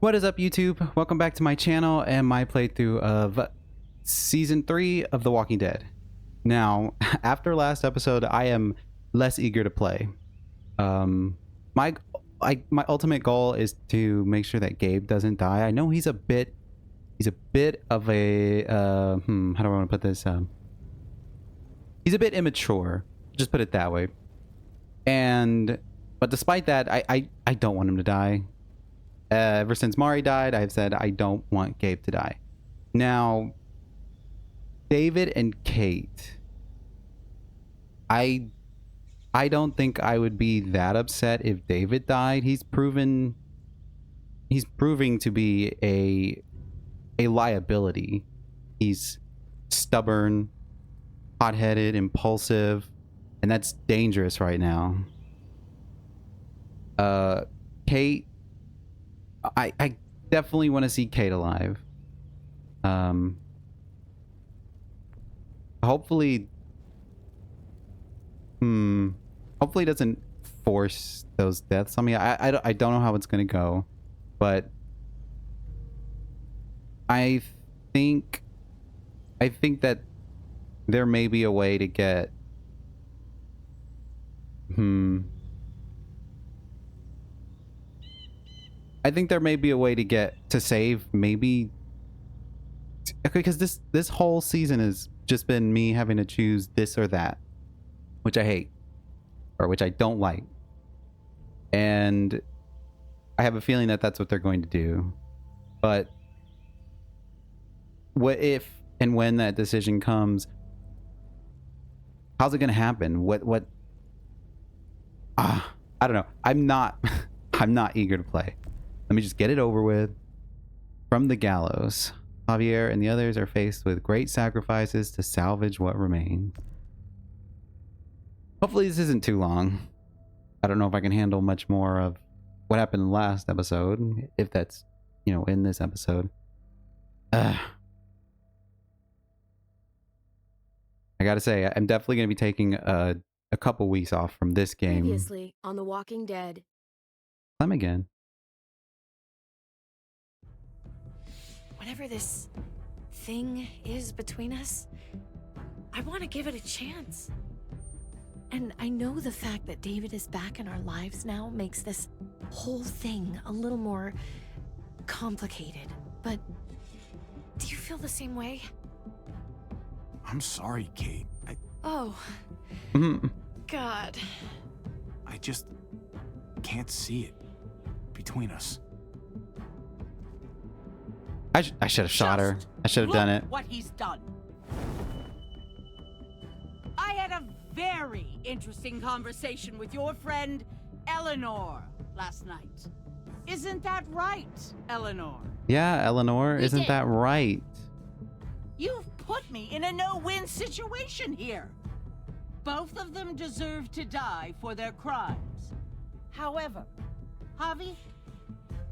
What is up, YouTube? Welcome back to my channel and my playthrough of Season 3 of The Walking Dead. Now, after last episode, I am less eager to play. My ultimate goal is to make sure that Gabe doesn't die. I know he's a bit of a, how do I want to put this? He's a bit immature, just put it that way. But despite that, I don't want him to die. Ever since Mari died, I've said I don't want Gabe to die. Now, David and Kate, I don't think I would be that upset if David died. He's proving to be a liability. He's stubborn, hot-headed, impulsive, and that's dangerous right now. Kate, I definitely want to see Kate alive. Hopefully it doesn't force those deaths on me. I don't know how it's gonna go, but I think that there may be a way to get I think there may be a way to save, maybe, because this whole season has just been me having to choose this or that, which I hate, or which I don't like, and I have a feeling that that's what they're going to do. But what if and when that decision comes? How's it going to happen? I don't know. I'm not eager to play. Let me just get it over with. From the Gallows, Javier and the others are faced with great sacrifices to salvage what remains. Hopefully this isn't too long. I don't know if I can handle much more of what happened in the last episode, if that's, in this episode. I gotta say, I'm definitely gonna be taking a couple weeks off from this game. Previously on The Walking Dead. Clem again. Whatever this thing is between us, I want to give it a chance. And I know the fact that David is back in our lives now makes this whole thing a little more complicated. But do you feel the same way? I'm sorry, Kate. Oh, God. I just can't see it between us. I should have shot her. I should have done it. What he's done. I had a very interesting conversation with your friend Eleanor last night. Isn't that right, Eleanor? Yeah, Eleanor, isn't that right? You've put me in a no-win situation here. Both of them deserve to die for their crimes. However, Javi,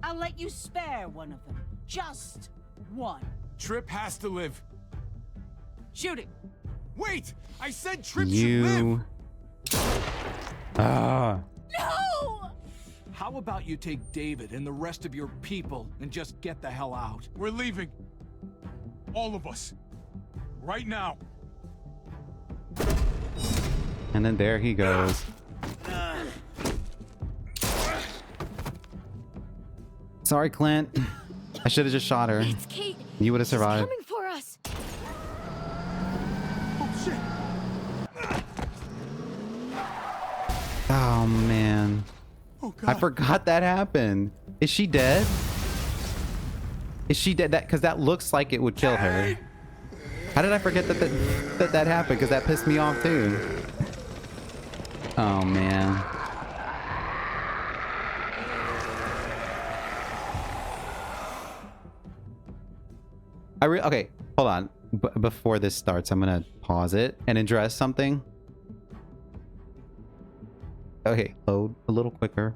I'll let you spare one of them. Just one. Trip has to live. Shoot it. Wait! I said Trip should live! Ah. No! How about you take David and the rest of your people and just get the hell out? We're leaving. All of us. Right now. And then there he goes. Sorry, Clint. I should have just shot her. It's Kate. You would have survived. She's coming for us. Oh, shit. Oh, man. Oh, God. I forgot that happened. Is she dead? Is she dead? Because that looks like it would kill her. How did I forget that happened? Because that pissed me off too. Oh, man. Okay, hold on. Before this starts, I'm gonna pause it and address something. Okay, load a little quicker.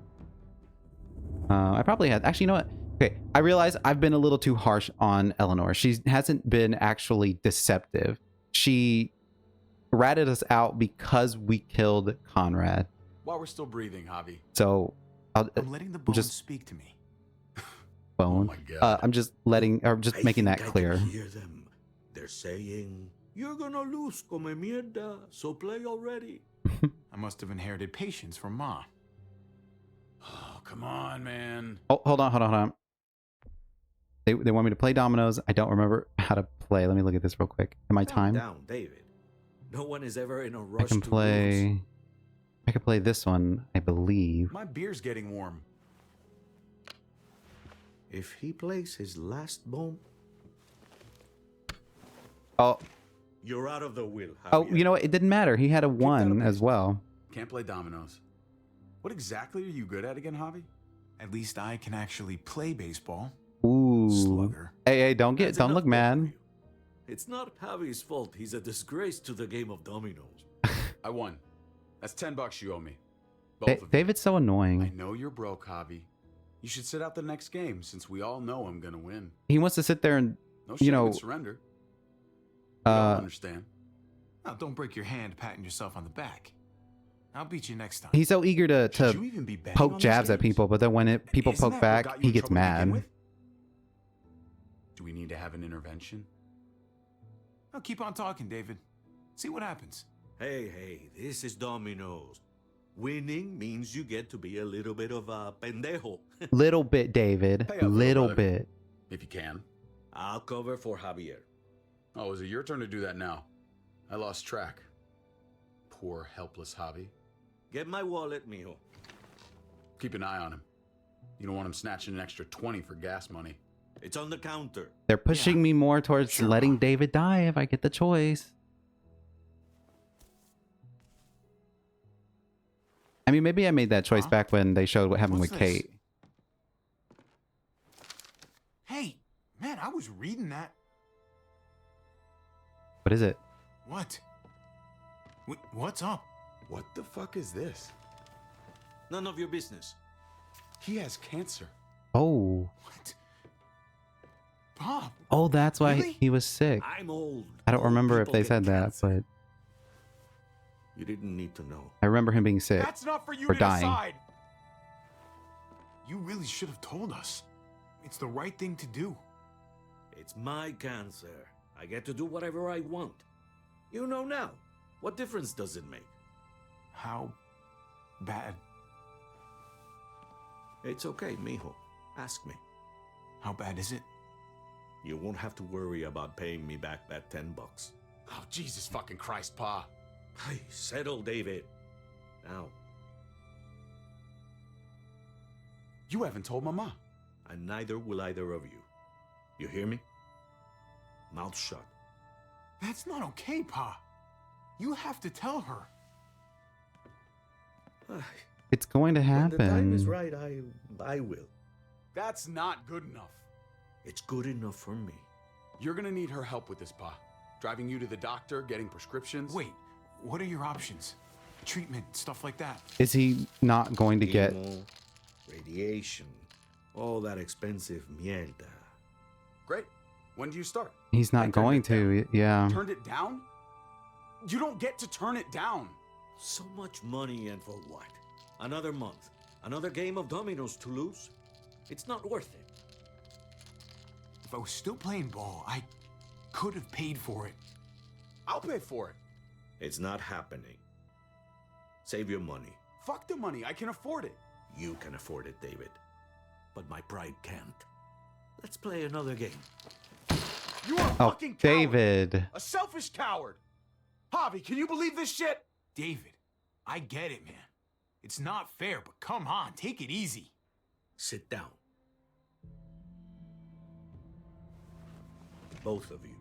I probably had. Actually, you know what? Okay, I realize I've been a little too harsh on Eleanor. She hasn't been actually deceptive. She ratted us out because we killed Conrad. While we're still breathing, Javi. So I'm letting the bones just speak to me. phone. my God. I'm just making that I clear. can hear them. They're saying, "You're gonna lose, come mierda, so play already." I must have inherited patience from Ma. Oh, come on, man. Oh, hold on. They want me to play dominoes. I don't remember how to play. Let me look at this real quick. Am I Calm timed? down, David. No one is ever in a I rush can to lose. play. I can play this one, I believe. My beer's getting warm. If he plays his last bomb, Oh, you're out of the will. oh, Javier. you know what? It didn't matter. He had a out of one as baseball. well. Can't play dominoes. What exactly are you good at again, Javi? At least I can actually play baseball. Ooh. Slugger. Hey, don't That's look enough, both mad. of you. It's not Javi's fault. He's a disgrace to the game of dominoes. I won. That's $10 you owe me. Both of you. David's so I annoying. know you're broke, Javi. You should sit out the next game since we all know I'm gonna win. He wants to sit there and No You shame know, in surrender. We all uh understand. Now, don't break your hand patting yourself on the back. I'll beat you next time. he's so eager to Should you even be betting on poke these jabs at games? people, but then when people Isn't poke that what back, got you he in gets trouble to begin mad. with? Do we need to have an intervention? Now keep on talking, David. See what happens. Hey, this is dominoes. Winning means you get to be a little bit of a pendejo. Little bit, David. Pay up, little Little brother. bit. If you can. I'll cover for Javier. Oh, is it your turn to do that now? I lost track. Poor, helpless Javi. Get my wallet, mijo. Keep an eye on him. You don't want him snatching an extra 20 for gas money. It's on the counter. They're pushing me more towards Sure. letting David die if I get the choice. I mean, maybe I made that choice Huh? back when they showed what happened What's with this? Kate. Hey, man, I was reading that. What is it? What? What's up? What the fuck is this? None of your business. He has cancer. Oh. What? Bob, Oh, that's why Really? he was sick. I'm old. I don't Old remember if people they get said that, cancer. but You didn't need to know. I remember him being sick. that's not for you Or to dying. decide. You really should have told us. It's the right thing to do. It's my cancer. I get to do whatever I want. You know now. What difference does it make? How bad? It's okay, mijo. Ask me. How bad is it? You won't have to worry about paying me back that $10. Oh, Jesus fucking Christ, Pa. Hey, settle, David. Now, You haven't told Mama. and neither will either of you. You hear me? Mouth shut. That's not okay, Pa. You have to tell her. It's going to When the time is happen. right, I will. That's not good enough. It's good enough for me. You're gonna need her help with this, Pa. Driving you to the doctor, getting prescriptions. Wait, what are your options? Treatment, stuff like that. Is he not going to get... Chemo, radiation, all that expensive mierda. Great. When do you start? He's I not turned going it down. to, yeah. Turned it down? You don't get to turn it down. So much money, and for what? Another month, another game of dominoes to lose? It's not worth it. If I was still playing ball, I could have paid for it. I'll pay for it. It's not happening. Save your money. Fuck the money. I can afford it. You can afford it, David. But my pride can't. Let's play another game. You are a Oh, fucking coward. David. A selfish coward. Javi, can you believe this shit? David, I get it, man. It's not fair, but come on, take it easy. Sit down. Both of you.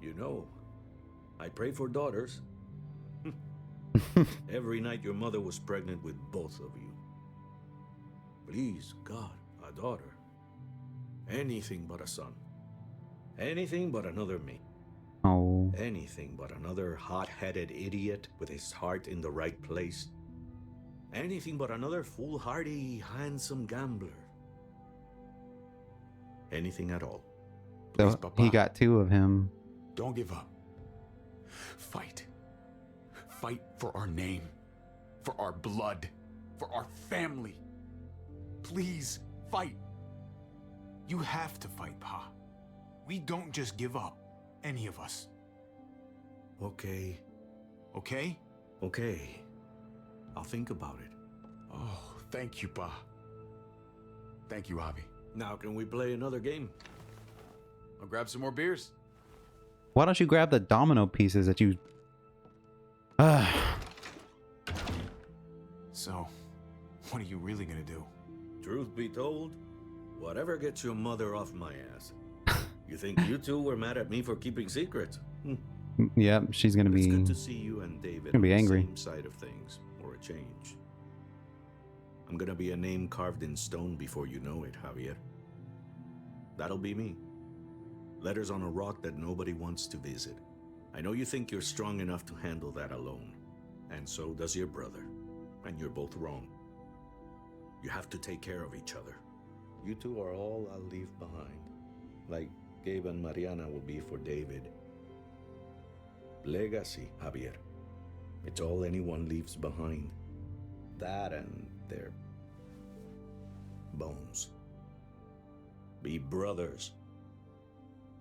You know, I pray for daughters. Every night your mother was pregnant with both of you. Please, God, a daughter. Anything but a son. Anything but another me. Oh. Anything but another hot-headed idiot with his heart in the right place. Anything but another foolhardy, handsome gambler. Anything at all. Please, So Papa. he got two of him. Don't give up. Fight. Fight for our name, for our blood, for our family. Please, fight. You have to fight, Pa. We don't just give up. Any of us. Okay. Okay? Okay. I'll think about it. Oh, thank you, Pa. Thank you, Javi. Now, can we play another game? I'll grab some more beers. Why don't you grab the domino pieces that you... So, what are you really gonna do? Truth be told, whatever gets your mother off my ass. You think you two were mad at me for keeping secrets? Yep, she's gonna It's be... good to see you and David gonna be on the angry. same side of things, or a change. I'm gonna be a name carved in stone before you know it, Javier. That'll be me. Letters on a rock that nobody wants to visit. I know you think you're strong enough to handle that alone. And so does your brother. And you're both wrong. You have to take care of each other. You two are all I'll leave behind. Like Gabe and Mariana will be for David. Legacy, Javier. It's all anyone leaves behind. That and their bones. Be brothers.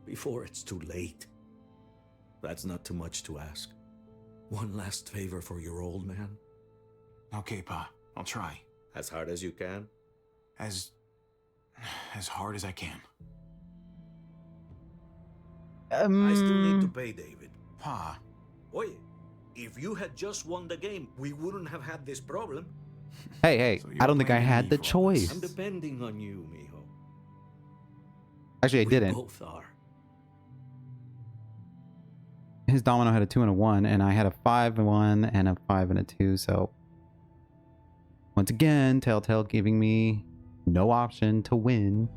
Before it's too late. That's not too much to ask. One last favor for your old man. Okay, Pa. I'll try. As hard as you can. As hard as I can. I still need to pay David. Pa. Oye, if you had just won the game, we wouldn't have had this problem. Hey, So you're I don't think I blaming had me the for all this. choice. I'm depending on you, mijo. Actually, I We didn't. both are. His domino had a 2 and a 1, and I had a 5 and 1 and a 5 and a 2, so... Once again, Telltale giving me no option to win.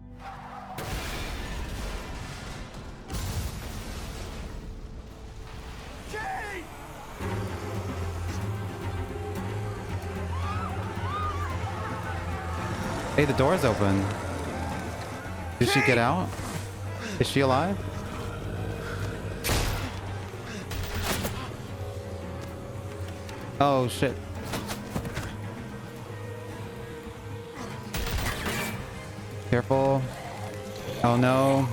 Hey, the door's open. Did she get out? Is she alive? Oh, shit. Careful. Oh, no.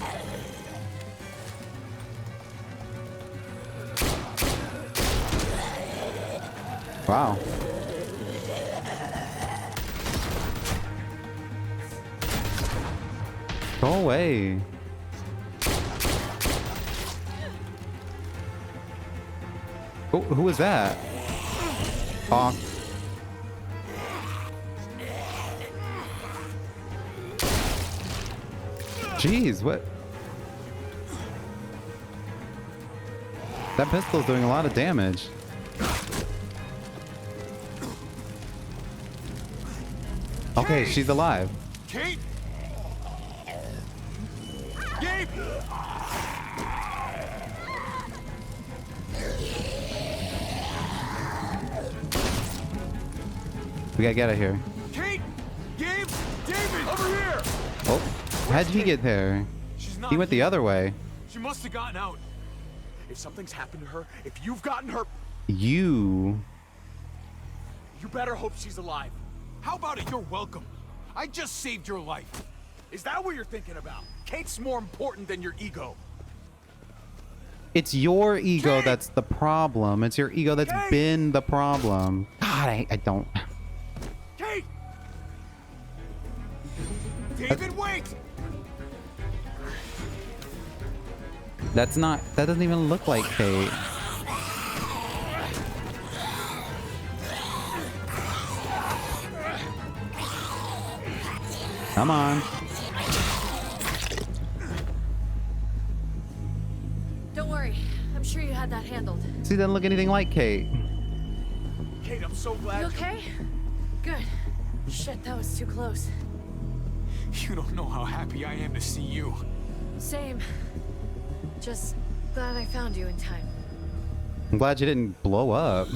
Wow. Go away. Oh, who was that? Oh. Jeez, what? That pistol's doing a lot of damage. Okay, she's alive. Kate! Gabe! We gotta get out of here. Kate! Gabe! David! Over here! Oh, how'd he get there? She's not He went the here. other way. She must have gotten out. If something's happened to her, if you've gotten her, You... you better hope she's alive. How about it? You're welcome. I just saved your life. Is that what you're thinking about? Kate's more important than your ego. It's your ego Kate! that's the problem. It's your ego that's Kate! been the problem. God, I don't... Kate! David, wait! That's not... That doesn't even look like Kate. Come on. Don't worry. I'm sure you had that handled. She doesn't look anything like Kate. Kate, I'm so glad You okay? Good. Shit, that was too close. you don't know how happy I am to see you. Same. Just glad I found you in time. I'm glad you didn't blow up.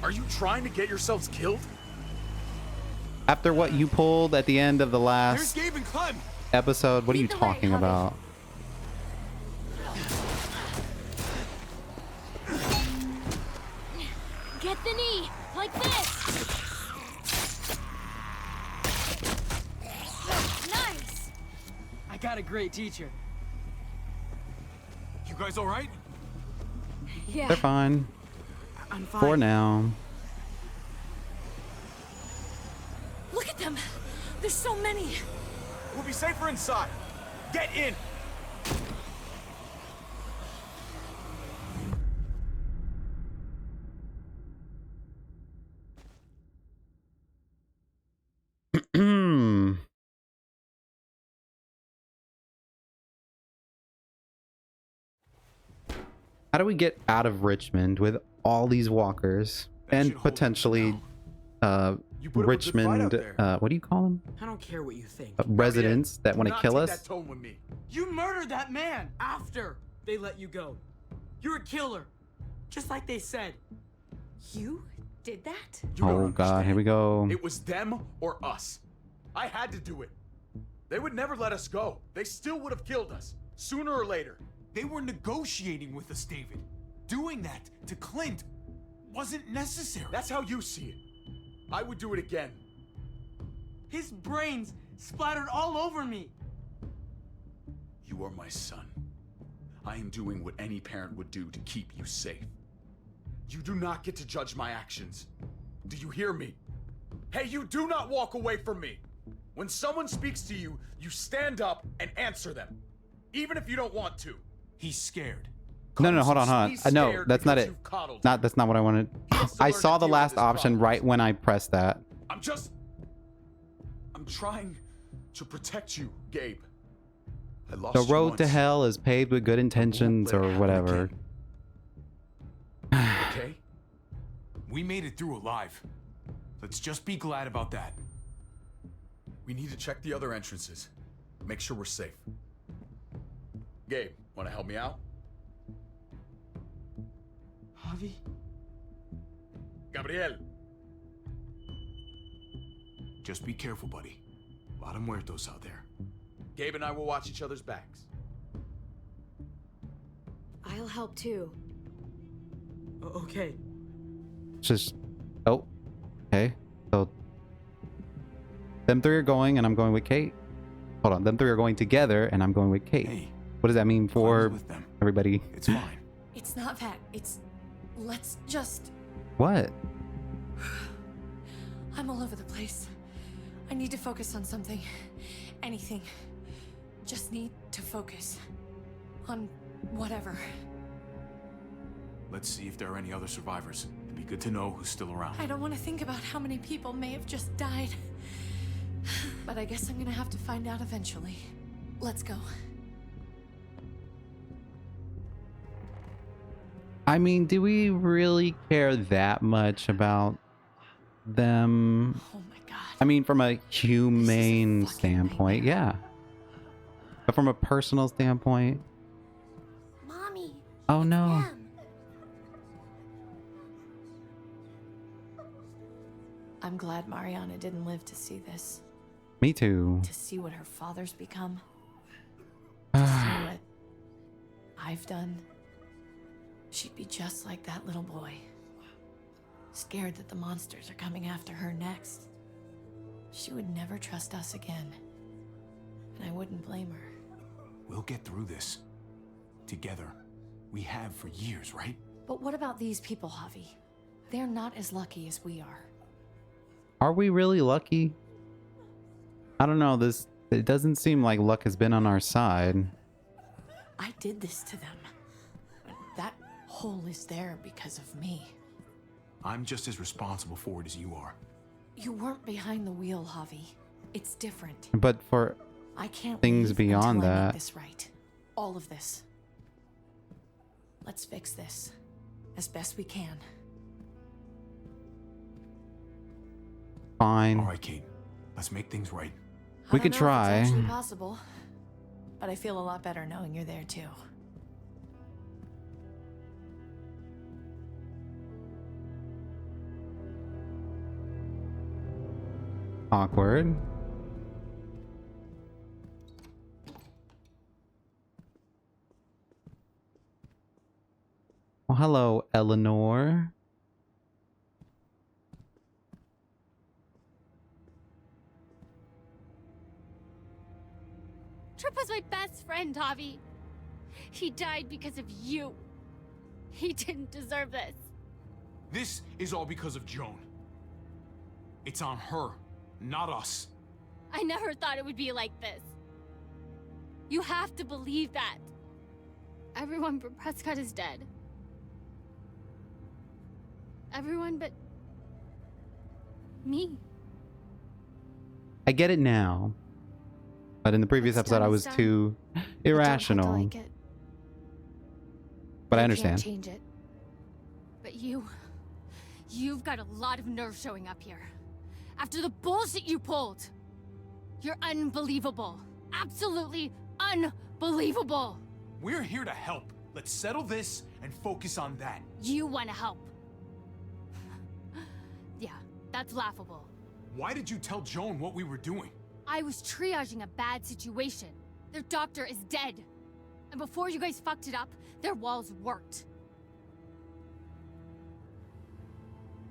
Are you trying to get yourselves killed? After what you pulled at the end of the There's last Gabe and Clem. episode, what are you Lead the way, talking Javi. about? Get the knee, like this. Nice. I got a great teacher. You guys all right? Yeah. They're fine. I'm fine. For now. Look at them. There's so many. We'll be safer inside. Get in. How do we get out of Richmond with all these walkers That and should hold them for potentially now. You put up a good fight out Richmond there. what do you call them? I don't care what you think. Residents that Do want to not kill take us? That tone with me. You murdered that man after they let you go. You're a killer. Just like they said. You did that? You don't Oh god, here understand. we go. It was them or us. I had to do it. They would never let us go. They still would have killed us, sooner or later. They were negotiating with us, David. Doing that to Clint wasn't necessary. That's how you see it. I would do it again. His brains splattered all over me. You are my son. I am doing what any parent would do to keep you safe. You do not get to judge my actions. Do you hear me? Hey, you do not walk away from me. When someone speaks to you, you stand up and answer them. Even if you don't want to. He's scared. No, hold on. He's No, scared that's not because it. you've coddled Not that's not what I wanted. He has to I learn saw to the deal with last his option problems. right when I pressed that. I'm trying to protect you, Gabe. I lost The you road to once, hell is paved with good intentions let it or happen whatever. again. Okay? We made it through alive. Let's just be glad about that. We need to check the other entrances. Make sure we're safe. Gabe, want to help me out? Javi? Gabriel. Just be careful, buddy. A lot of muertos out there. Gabe and I will watch each other's backs. I'll help too. Okay. Just oh, okay. So them three are going, and I'm going with Kate. Hold on, them three are going together, and I'm going with Kate. Hey, What does that mean I for was with them. everybody? It's fine. It's not that. It's... Let's just... What? I'm all over the place. I need to focus on something. Anything. Just need to focus. On whatever. Let's see if there are any other survivors. It'd be good to know who's still around. I don't want to think about how many people may have just died. But I guess I'm gonna have to find out eventually. Let's go. I mean, do we really care that much about them? Oh my god. I mean, from a humane fucking standpoint, nightmare. yeah. But from a personal standpoint, Mommy. oh no. Them. I'm glad Mariana didn't live to see this. Me too. To see what her father's become. To see what I've done. She'd be just like that little boy. Scared that the monsters are coming after her next. She would never trust us again. And I wouldn't blame her. We'll get through this. Together. We have for years, right? But what about these people, Javi? They're not as lucky as we are. Are we really lucky? I don't know. It doesn't seem like luck has been on our side. I did this to them. That hole is there because of me. I'm just as responsible for it as you are. You weren't behind the wheel, Javi. It's different. But for I can't things leave beyond until I that. make this right. All of this. Let's fix this as best we can. fine. All right, Kate. Let's make things right. We I could don't know if try. it's actually possible, but I feel a lot better knowing you're there too. Awkward. Well, hello, Eleanor. Caleb was my best friend, Javi. He died because of you. He didn't deserve this. This is all because of Joan. It's on her, not us. I never thought it would be like this. You have to believe that. Everyone but Prescott is dead. Everyone but me. I get it now. But in the previous What's episode, done I is was done. too I don't have to irrational. like it. But I Can't understand. change it. But you've got a lot of nerve showing up here. After the bullshit you pulled. You're unbelievable. Absolutely unbelievable. We're here to help. Let's settle this and focus on that. You want to help. Yeah, that's laughable. Why did you tell Joan what we were doing? I was triaging a bad situation. Their doctor is dead. And before you guys fucked it up, their walls worked.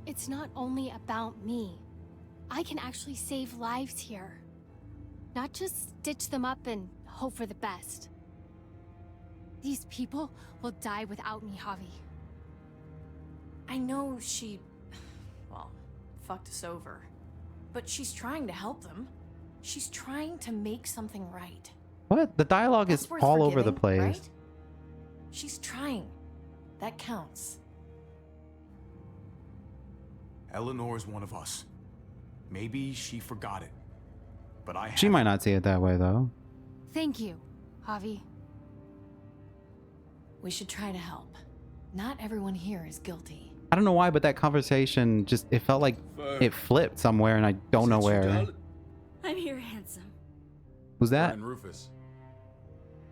It's not only about me. I can actually save lives here. Not just stitch them up and hope for the best. These people will die without me, Javi. I know she, well, fucked us over. But she's trying to help them. She's trying to make something right. What? The dialogue That's is worth all over the forgiving, place. right? She's trying. That counts. Eleanor is one of us. Maybe she forgot it. But I She haven't. might not see it that way, though. Thank you, Javi. We should try to help. Not everyone here is guilty. I don't know why, but that conversation just, it felt like it flipped somewhere and I don't know where. I'm here, handsome. Who's that? And Rufus.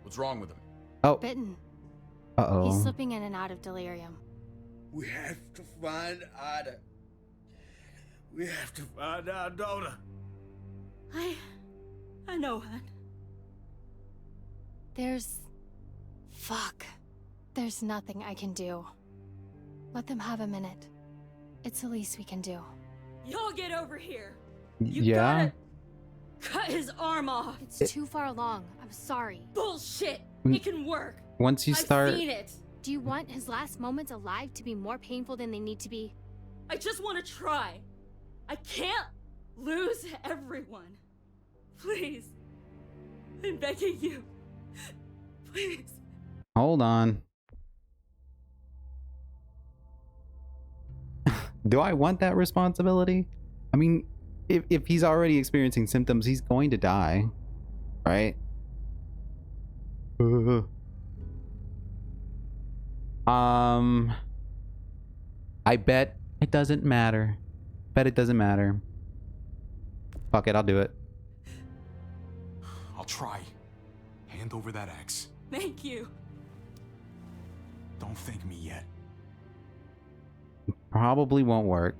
What's wrong with him? Oh, Bitten. uh-oh. He's slipping in and out of delirium. We have to find Ida. We have to find our daughter. I know, hon. Fuck. There's nothing I can do. Let them have a minute. It's the least we can do. Y'all get over here. You Yeah? gotta cut his arm off. It's too far along. I'm sorry. Bullshit. Mm. It can work. Once you start... I've seen it. Do you want his last moments alive to be more painful than they need to be? I just want to try. I can't lose everyone. Please. I'm begging you. Please. Hold on. Do I want that responsibility? I mean, if he's already experiencing symptoms, he's going to die. Right? I bet it doesn't matter. Bet it doesn't matter. Fuck it, I'll do it. I'll try. Hand over that axe. Thank you. Don't thank me yet. Probably won't work.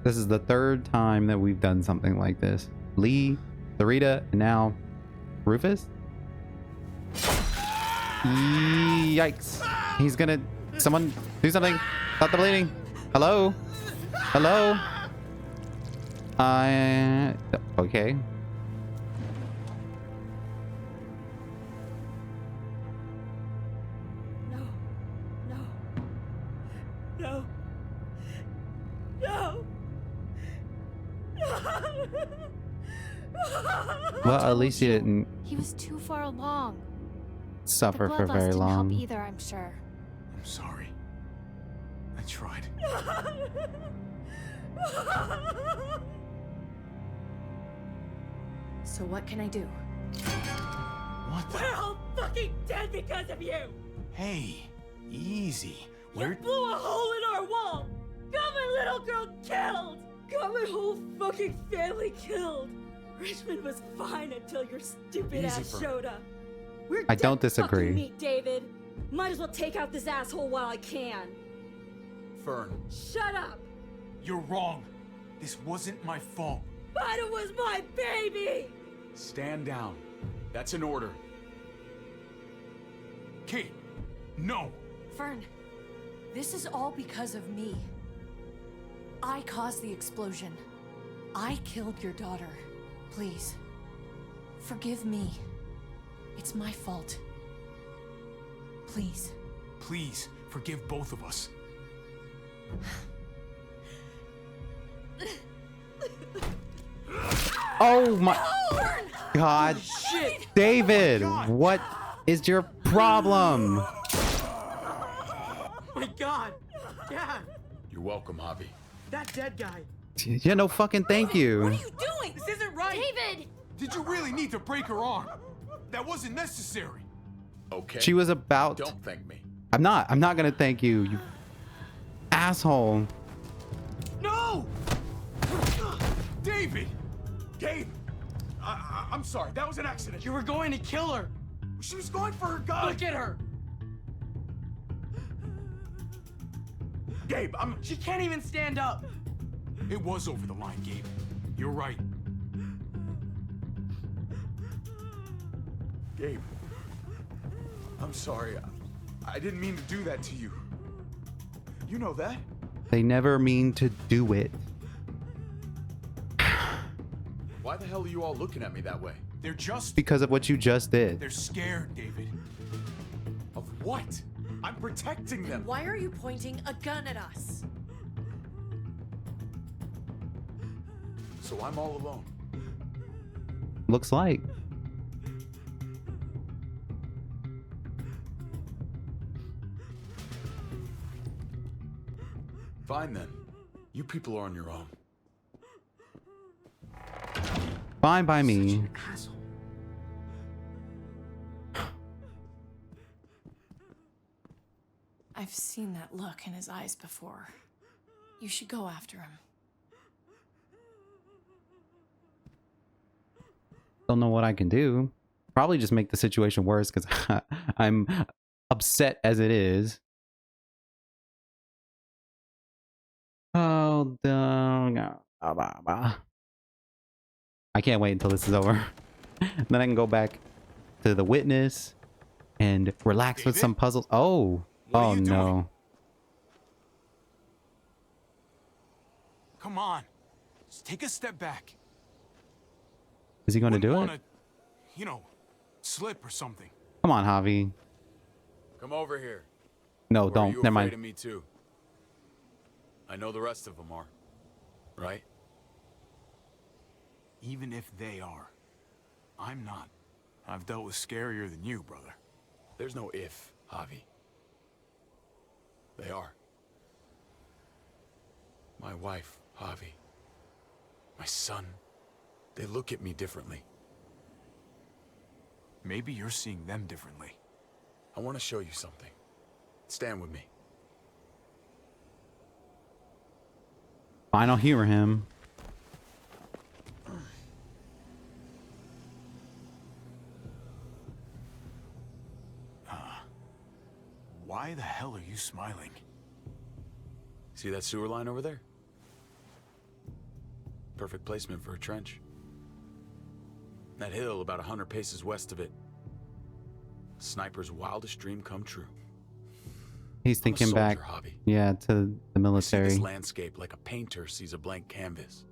This is the third time that we've done something like this. Lee, Sarita, and now Rufus? Yikes. He's gonna... Someone do something. Stop the bleeding. Hello? Hello? Okay. No. No. No. Well, at least he didn't He was too far along. suffer the for blood loss very didn't long. help either, I'm sure. I'm sorry. I tried. So what can I do? What the? We're all fucking dead because of you. Hey, easy. You blew a hole in our wall. Got my little girl killed. Got my whole fucking family killed. Richmond was fine until your stupid Easy ass for- showed up. We're I don't dead disagree. fucking meat, David. Might as well take out this asshole while I can. Fern. Shut up. You're wrong. This wasn't my fault. But it was my baby. Stand down. That's an order. Kate, no. Fern, this is all because of me. I caused the explosion. I killed your daughter. Please, forgive me. It's my fault. Please. Please, forgive both of us. Oh my God. Shit! David, God. what is your problem? Oh my god! Dad! You're welcome, Javi. That dead guy! Yeah, no fucking thank you. What are you doing? This isn't right! David! Did you really need to break her arm? That wasn't necessary. Okay. She was about. Don't thank me. I'm not gonna thank you, you asshole. No! David! Gabe! I'm sorry, that was an accident. You were going to kill her! She was going for her gun! Look at her! Gabe, She can't even stand up! It was over the line, Gabe. You're right. Gabe, I'm sorry. I didn't mean to do that to you. You know that? They never mean to do it. Why the hell are you all looking at me that way? They're just... Because of what you just did. They're scared, David. Of what? I'm protecting them. Why are you pointing a gun at us? So I'm all alone. Looks like. Fine then. You people are on your own. Fine by me. Asshole. I've seen that look in his eyes before. You should go after him. Don't know what I can do. Probably just make the situation worse because I'm upset as it is. Oh, no. I can't wait until this is over. Then I can go back to the witness and relax with David? some puzzles. Oh, What are oh you no. doing? Come on. Just take a step back. Is he going to do Wouldn't it? wanna, you know, slip or something. Come on, Javi. Come over here. No, Or are don't. you Never afraid mind. of me too? I know the rest of them are. Right? Even if they are, I'm not. I've dealt with scarier than you, brother. There's no if, Javi. They are. My wife, Javi. My son. They look at me differently. Maybe you're seeing them differently. I want to show you something. Stand with me. Fine, I'll humor him. Why the hell are you smiling? See that sewer line over there? Perfect placement for a trench. That hill about 100 paces west of it. Sniper's wildest dream come true. He's I'm a thinking soldier, back, Javi. yeah, to the I see military. this landscape like a painter sees a blank canvas.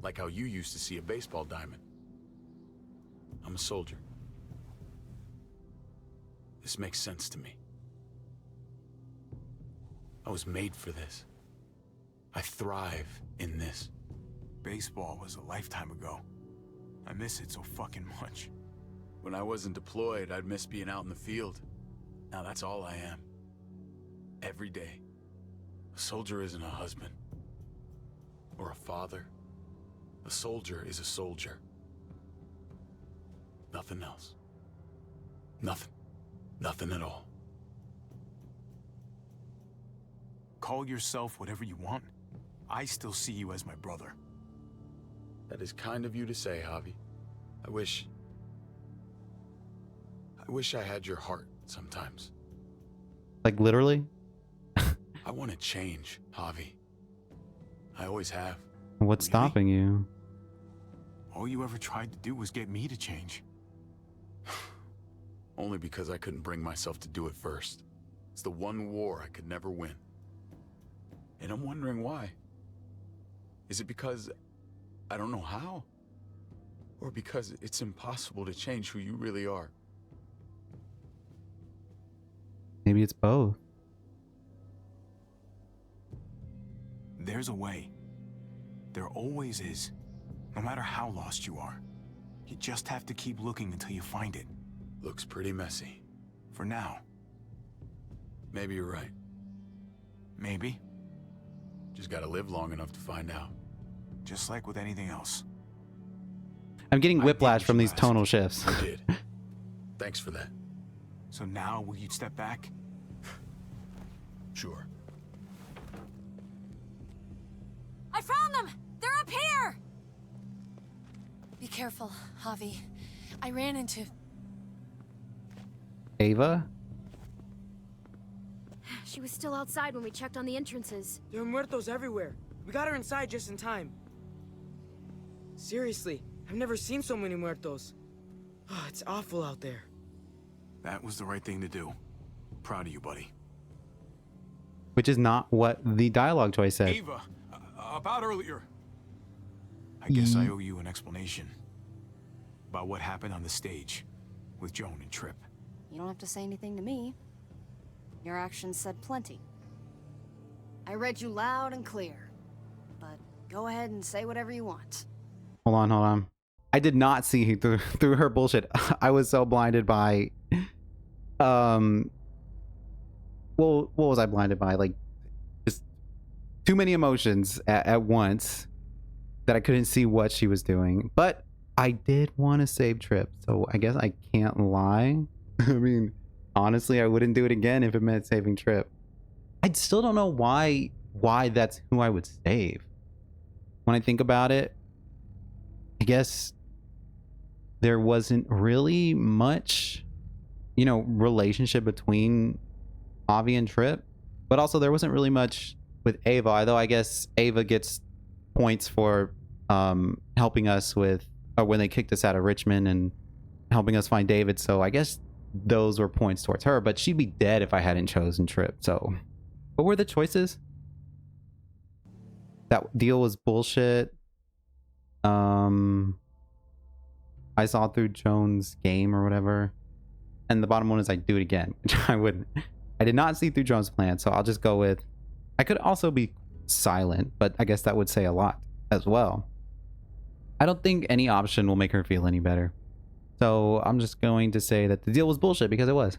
Like how you used to see a baseball diamond. I'm a soldier. This makes sense to me. I was made for this. I thrive in this. Baseball was a lifetime ago. I miss it so fucking much. When I wasn't deployed, I'd miss being out in the field. Now that's all I am. Every day. A soldier isn't a husband. Or a father. A soldier is a soldier. Nothing else. Nothing. Nothing at all. Call yourself whatever you want. I still see you as my brother. That is kind of you to say, Javi. I wish I had your heart sometimes. Like literally? I want to change, Javi. I always have. What's stopping you? All you ever tried to do was get me to change. Only because I couldn't bring myself to do it first. It's the one war I could never win. And I'm wondering why. Is it because I don't know how? Or because it's impossible to change who you really are? Maybe it's both. There's a way. There always is. No matter how lost you are. You just have to keep looking until you find it. Looks pretty messy. For now. Maybe you're right. Maybe. Just gotta live long enough to find out. Just like with anything else. I'm getting I whiplash did from what these you tonal asked. shifts. You did. Thanks for that. So now, will you step back? Sure. I found them! They're up here! Be careful, Javi. I ran into... Ava? She was still outside when we checked on the entrances. There are muertos everywhere. We got her inside just in time. Seriously, I've never seen so many muertos. Oh, it's awful out there. That was the right thing to do. Proud of you, buddy. Which is not what the dialogue choice said. Ava, about earlier. I guess I owe you an explanation. About what happened on the stage with Joan and Tripp. You don't have to say anything to me. Your actions said plenty. I read you loud and clear. But go ahead and say whatever you want. Hold on. I did not see through her bullshit. I was so blinded by well, what was I blinded by? Like, just too many emotions at once that I couldn't see what she was doing. But I did want to save Tripp, so I guess I can't lie. I mean, honestly, I wouldn't do it again if it meant saving Tripp. I still don't know why that's who I would save. When I think about it, I guess there wasn't really much, relationship between Javi and Tripp, but also there wasn't really much with Ava, although I guess Ava gets points for helping us with, or when they kicked us out of Richmond and helping us find David, so I guess those were points towards her, but she'd be dead if I hadn't chosen Tripp. So what were the choices? That deal was bullshit. I saw through Joan's game or whatever, and the bottom one is I do it again, which I wouldn't. I did not see through Joan's plan, so I'll just go with, I could also be silent, but I guess that would say a lot as well. I don't think any option will make her feel any better, so I'm just going to say that the deal was bullshit because it was.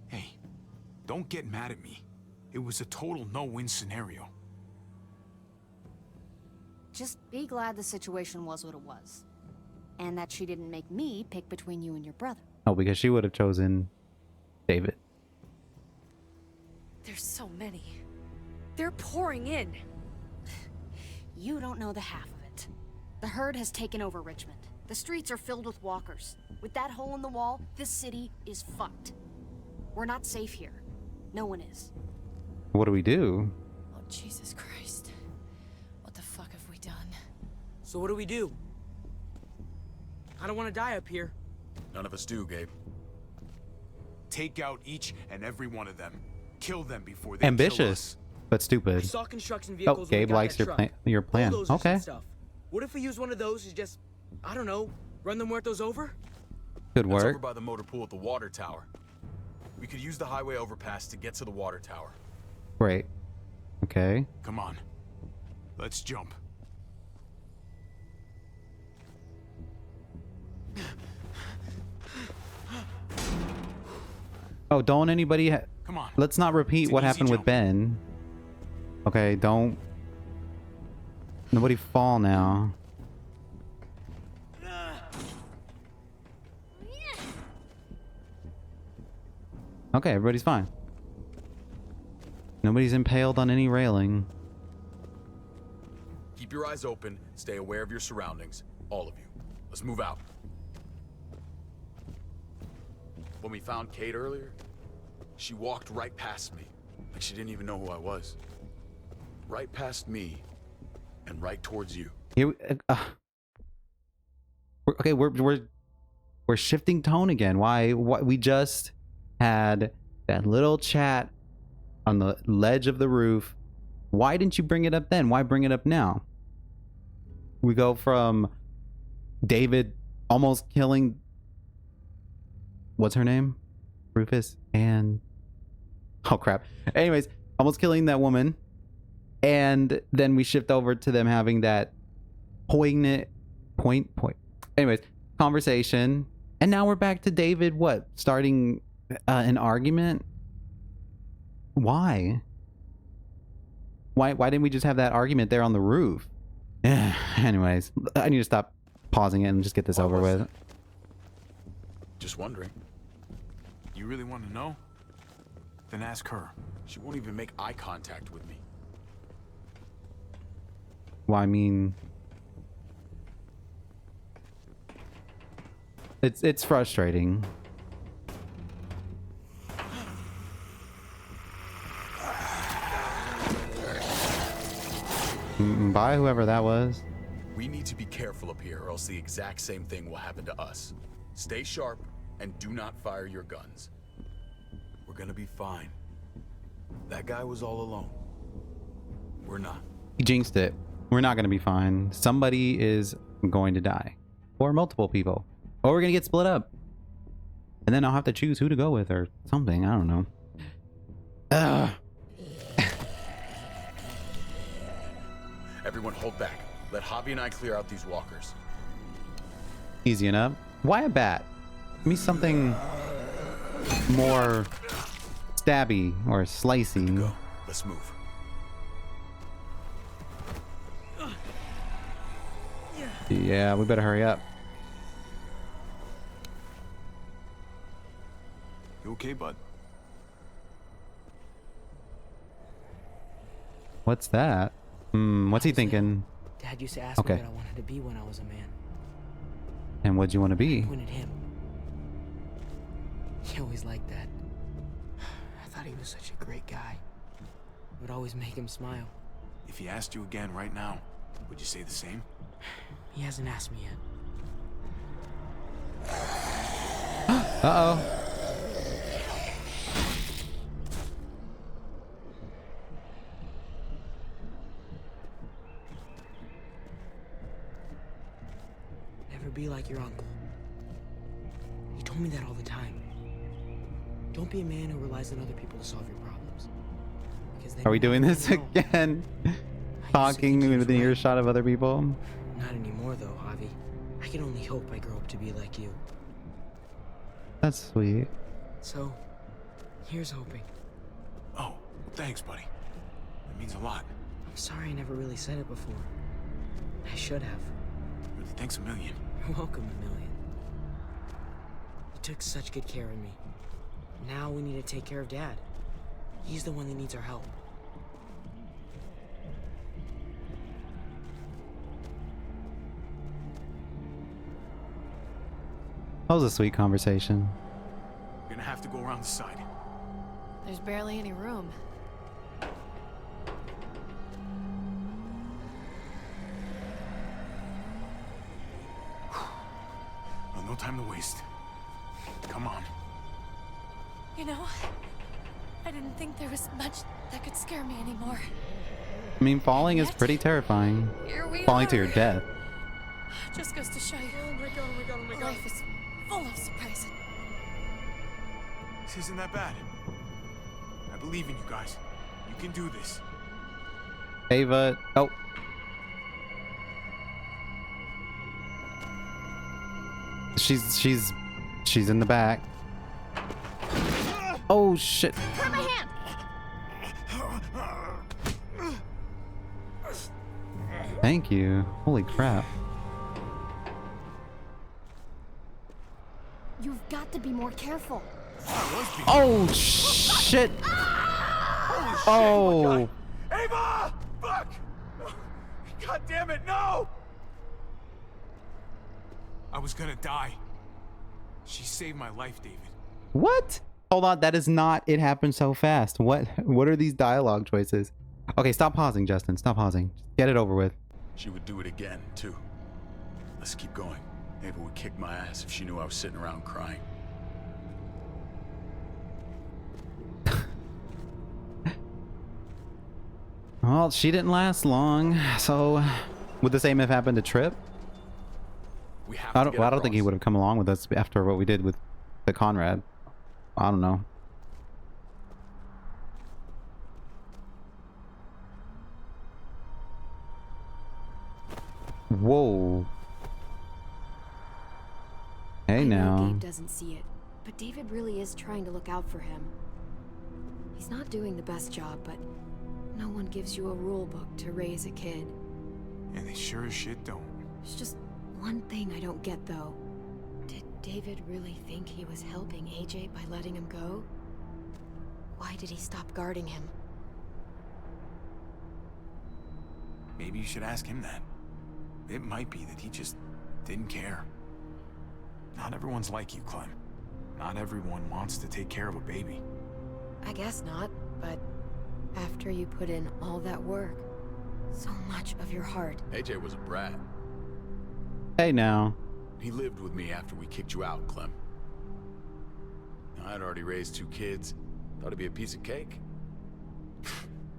Hey, don't get mad at me. It was a total no-win scenario. Just be glad the situation was what it was. And that she didn't make me pick between you and your brother. Oh, because she would have chosen David. There's so many. They're pouring in. You don't know the half of it. The herd has taken over Richmond. The streets are filled with walkers. With that hole in the wall, this city is fucked. We're not safe here. No one is. What do we do? Oh, Jesus Christ. What the fuck have we done? So what do we do? I don't want to die up here. None of us do, Gabe. Take out each and every one of them. Kill them before they Ambitious, but I stupid. saw construction Oh, vehicles when we Gabe got likes that your truck. your plan. Bulldozers and Okay, stuff. What if we use one of those to just, I don't know, run the muertos over? good That's over work. by the motor pool at the water tower. We could use the highway overpass to get to the water tower. Great. Okay. Come on. Let's jump. Oh, don't anybody. Come on. Let's not repeat It's an what easy happened with jump. Ben. Okay, don't. Nobody fall now. Okay, everybody's fine. Nobody's impaled on any railing. Keep your eyes open, stay aware of your surroundings. All of you. Let's move out. When we found Kate earlier, she walked right past me, like she didn't even know who I was. Right past me, and right towards you. Here, okay, we're shifting tone again. Why? We just had that little chat on the ledge of the roof, Why didn't you bring it up then? Why bring it up now? We go from David almost killing, what's her name? Rufus and, oh crap. Anyways, almost killing that woman. And then we shift over to them having that poignant anyways, conversation. And now we're back to David, what? Starting an argument? Why didn't we just have that argument there on the roof? Anyways, I need to stop pausing it and just get this over with. Just wondering. You really want to know? Then ask her. She won't even make eye contact with me. Well, I mean, it's frustrating. Bye, whoever that was. We need to be careful up here, or else the exact same thing will happen to us. Stay sharp and do not fire your guns. We're gonna be fine. That guy was all alone. We're not. He jinxed it. We're not going to be fine. Somebody is going to die. Or multiple people. Or we're going to get split up. And then I'll have to choose who to go with or something. I don't know. Ugh. Everyone hold back. Let Javi and I clear out these walkers. Easy enough. Why a bat? Give me something more stabby or slicey. Go. Let's move. Yeah, we better hurry up. You okay, bud? What's that? What's he thinking? Dad used to ask me what I wanted to be when I was a man. And what'd you want to be? I pointed him. He always liked that. I thought he was such a great guy. It would always make him smile. If he asked you again right now, would you say the same? He hasn't asked me yet. Uh-oh. Never be like your uncle. He told me that all the time. Don't be a man who relies on other people to solve your problems. Are we doing this again? Talking within earshot of other people? Not anymore, though, Javi. I can only hope I grow up to be like you. That's sweet. So, here's hoping. Oh, thanks, buddy. That means a lot. I'm sorry I never really said it before. I should have. Really, thanks a million. You're welcome, a million. You took such good care of me. Now we need to take care of Dad. He's the one that needs our help. That was a sweet conversation. We're gonna have to go around the side. There's barely any room. Well, no time to waste. Come on. You know, I didn't think there was much that could scare me anymore. I mean, falling is pretty terrifying. Here we Falling are. to your death. Just goes to show you. Oh my god, oh my god, oh my god. Life is full of surprises. This isn't that bad. I believe in you guys. You can do this. Ava. Oh. She's in the back. Oh shit. Grab my hand. Thank you. Holy crap. You've got to be more careful. Oh shit. Oh. Ava! Fuck! God damn it, no! I was gonna die. She saved my life, David. What? Hold on, that is not it happened so fast. What are these dialogue choices? Okay, stop pausing, Justin. Stop pausing. Just get it over with. She would do it again, too. Let's keep going. Ava would kick my ass if she knew I was sitting around crying. Well, she didn't last long, so would the same have happened to Trip? We have I to don't, get well, I don't think he across. would have come along with us after what we did with the Conrad. I don't know. Whoa. Hey I know now. Gabe doesn't see it, but David really is trying to look out for him. He's not doing the best job, but no one gives you a rule book to raise a kid. And they sure as shit don't. There's just one thing I don't get, though. Did David really think he was helping AJ by letting him go? Why did he stop guarding him? Maybe you should ask him that. It might be that he just didn't care. Not everyone's like you, Clem. Not everyone wants to take care of a baby. I guess not, but after you put in all that work, so much of your heart. AJ was a brat. Hey now. He lived with me after we kicked you out, Clem. I'd already raised 2 kids. Thought it'd be a piece of cake.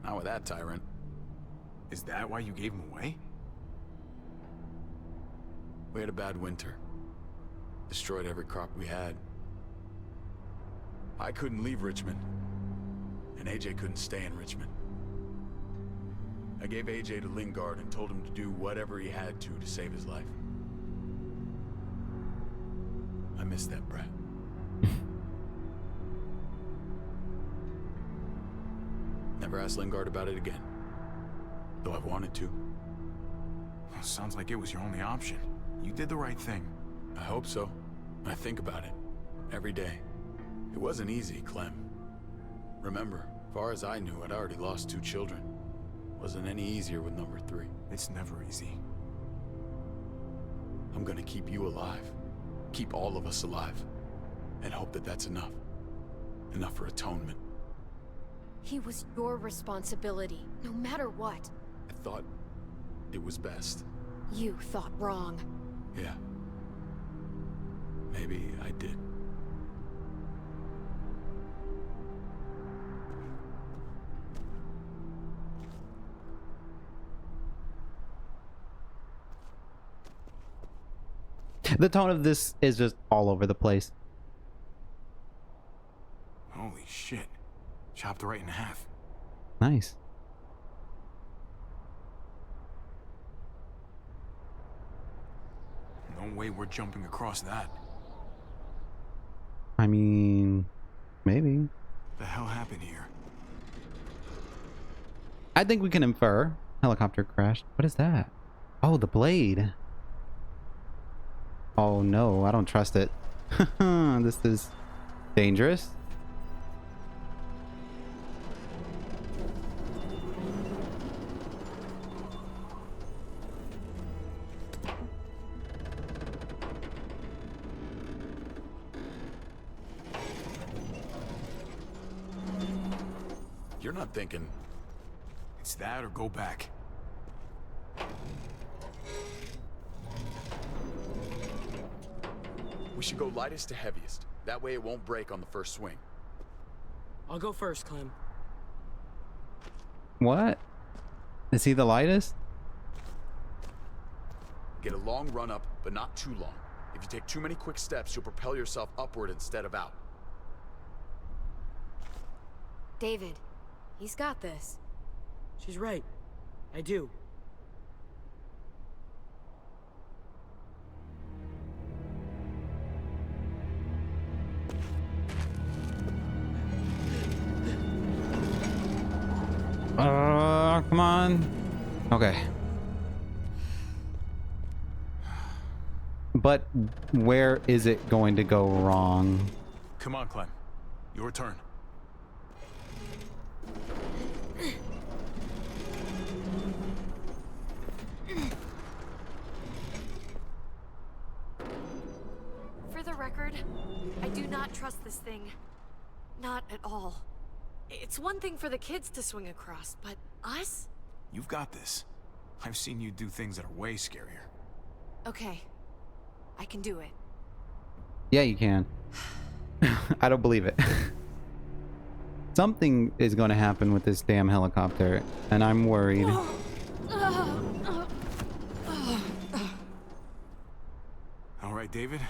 Not with that tyrant. Is that why you gave him away? We had a bad winter. Destroyed every crop we had. I couldn't leave Richmond. And AJ couldn't stay in Richmond. I gave AJ to Lingard and told him to do whatever he had to save his life. I miss that brat. Never asked Lingard about it again. Though I've wanted to. Well, sounds like it was your only option. You did the right thing. I hope so. I think about it. Every day. It wasn't easy, Clem. Remember, far as I knew, I'd already lost 2 children. Wasn't any easier with number 3. It's never easy. I'm gonna keep you alive. Keep all of us alive. And hope that that's enough. Enough for atonement. He was your responsibility, no matter what. I thought it was best. You thought wrong. Yeah. Maybe I did. The tone of this is just all over the place. Holy shit. Chopped right in half. Nice. No way we're jumping across that. I mean, maybe. The hell happened here? I think we can infer. Helicopter crashed. What is that? Oh, the blade. Oh no, I don't trust it. This is dangerous. You're not thinking... It's that or go back. We should go lightest to heaviest. That way it won't break on the first swing. I'll go first, Clem. What? Is he the lightest? Get a long run up, but not too long. If you take too many quick steps, you'll propel yourself upward instead of out. David, he's got this. She's right. I do. Come on. Okay. But where is it going to go wrong? Come on, Clem. Your turn. For the record, I do not trust this thing. Not at all. It's one thing for the kids to swing across, but us? You've got this. I've seen you do things that are way scarier. Okay. I can do it. Yeah, you can. I don't believe it. Something is going to happen with this damn helicopter, and I'm worried. All right, David,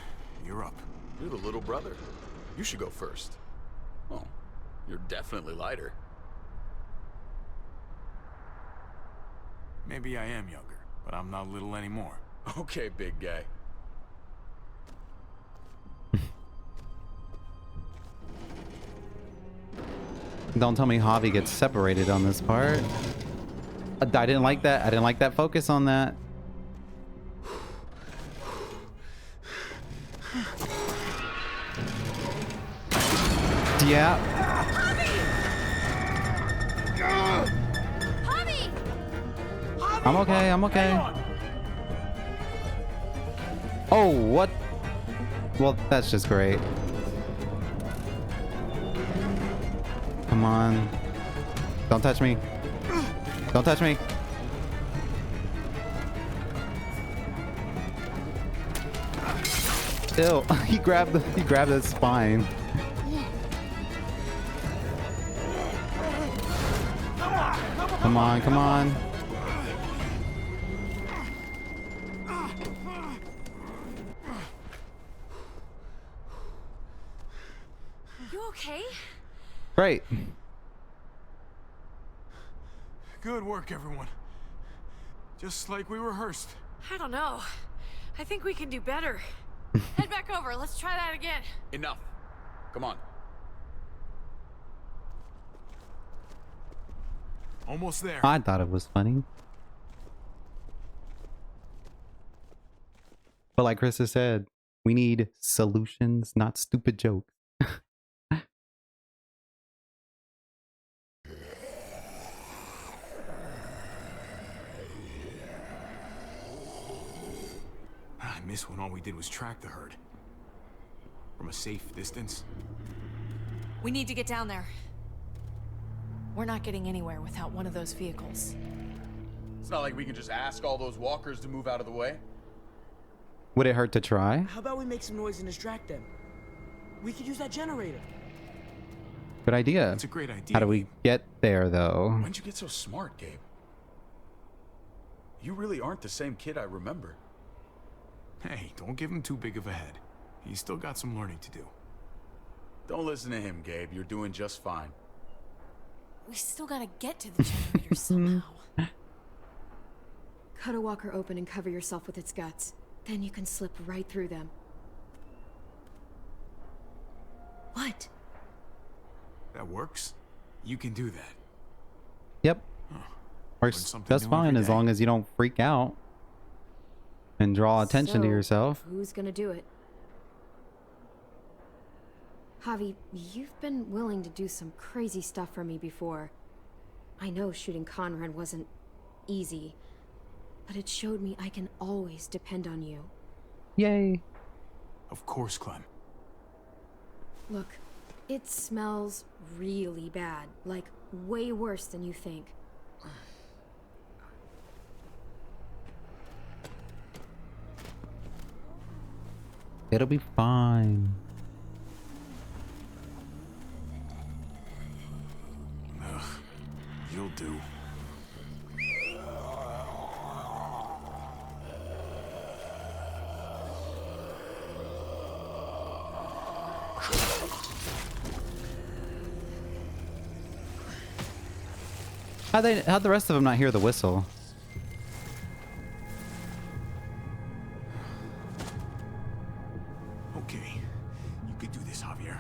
you're up. You're the little brother. You should go first. Oh, you're definitely lighter. Maybe I am younger, but I'm not little anymore. Okay, big guy. Don't tell me Javi gets separated on this part. I didn't like that. I didn't like that focus on that. Yeah. Javi! I'm okay. I'm okay. Oh, what? Well, that's just great. Come on. Don't touch me. Don't touch me. Ew. He grabbed his spine. Come on, come on. You okay? Great. Good work, everyone. Just like we rehearsed. I don't know. I think we can do better. Head back over. Let's try that again. Enough. Come on. Almost there. I thought it was funny. But like Krista said, we need solutions, not stupid jokes. I miss when all we did was track the herd. From a safe distance. We need to get down there. We're not getting anywhere without one of those vehicles. It's not like we can just ask all those walkers to move out of the way. Would it hurt to try? How about we make some noise and distract them? We could use that generator. Good idea. That's a great idea. How do we get there, though? When'd you get so smart, Gabe? You really aren't the same kid I remember. Hey, don't give him too big of a head. He's still got some learning to do. Don't listen to him, Gabe. You're doing just fine. We still gotta get to the generator somehow. Cut a walker open and cover yourself with its guts. Then you can slip right through them. What? That works? You can do that. Yep. Works just fine as long as you don't freak out and draw attention to So, yourself. Who's gonna do it? Javi, you've been willing to do some crazy stuff for me before. I know shooting Conrad wasn't easy, but it showed me I can always depend on you. Yay. Of course, Clem. Look, it smells really bad, like way worse than you think. It'll be fine. Ugh, you'll do. How'd the rest of them not hear the whistle? Okay, you could do this, Javier.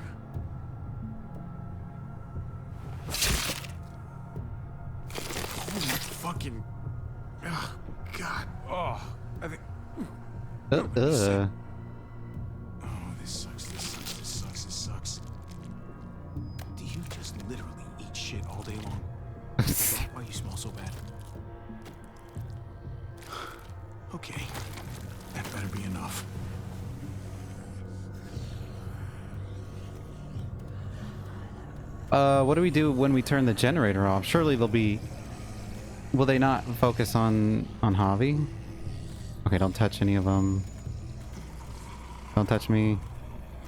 Holy fucking... Oh, God. Oh, I think... Uh. Oh, this sucks, this sucks, this sucks, this sucks. Do you just literally eat shit all day long? Why you smell so bad? Okay, that better be enough. What do we do when we turn the generator off? Surely they'll be... Will they not focus on Javi? Okay, don't touch any of them. Don't touch me.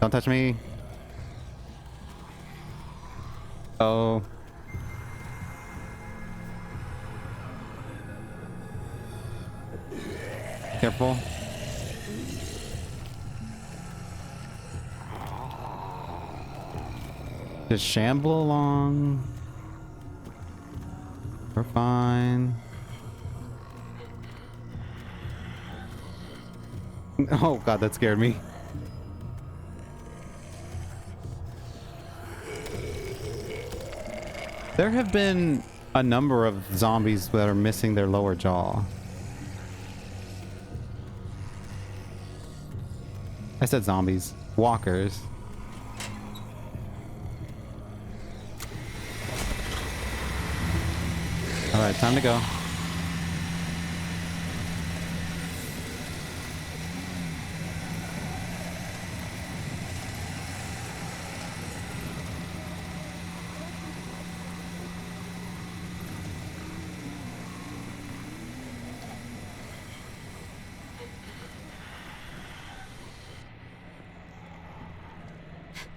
Don't touch me. Oh. Careful. Just shamble along. We're fine. Oh god, that scared me. There have been a number of zombies that are missing their lower jaw. I said zombies. Walkers. Alright, time to go.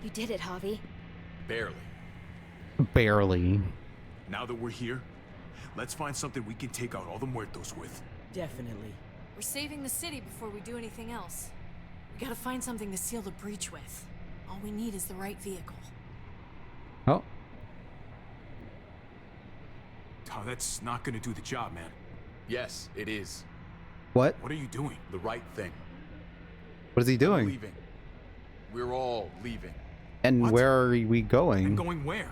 You did it, Javi. Barely. Barely. Now that we're here, let's find something we can take out all the muertos with. Definitely. We're saving the city before we do anything else. We gotta find something to seal the breach with. All we need is the right vehicle. Oh. Oh, that's not gonna do the job, man. Yes, it is. What? What are you doing? The right thing. What is he I'm doing? leaving. We're all leaving. And What? where are we going? And going where?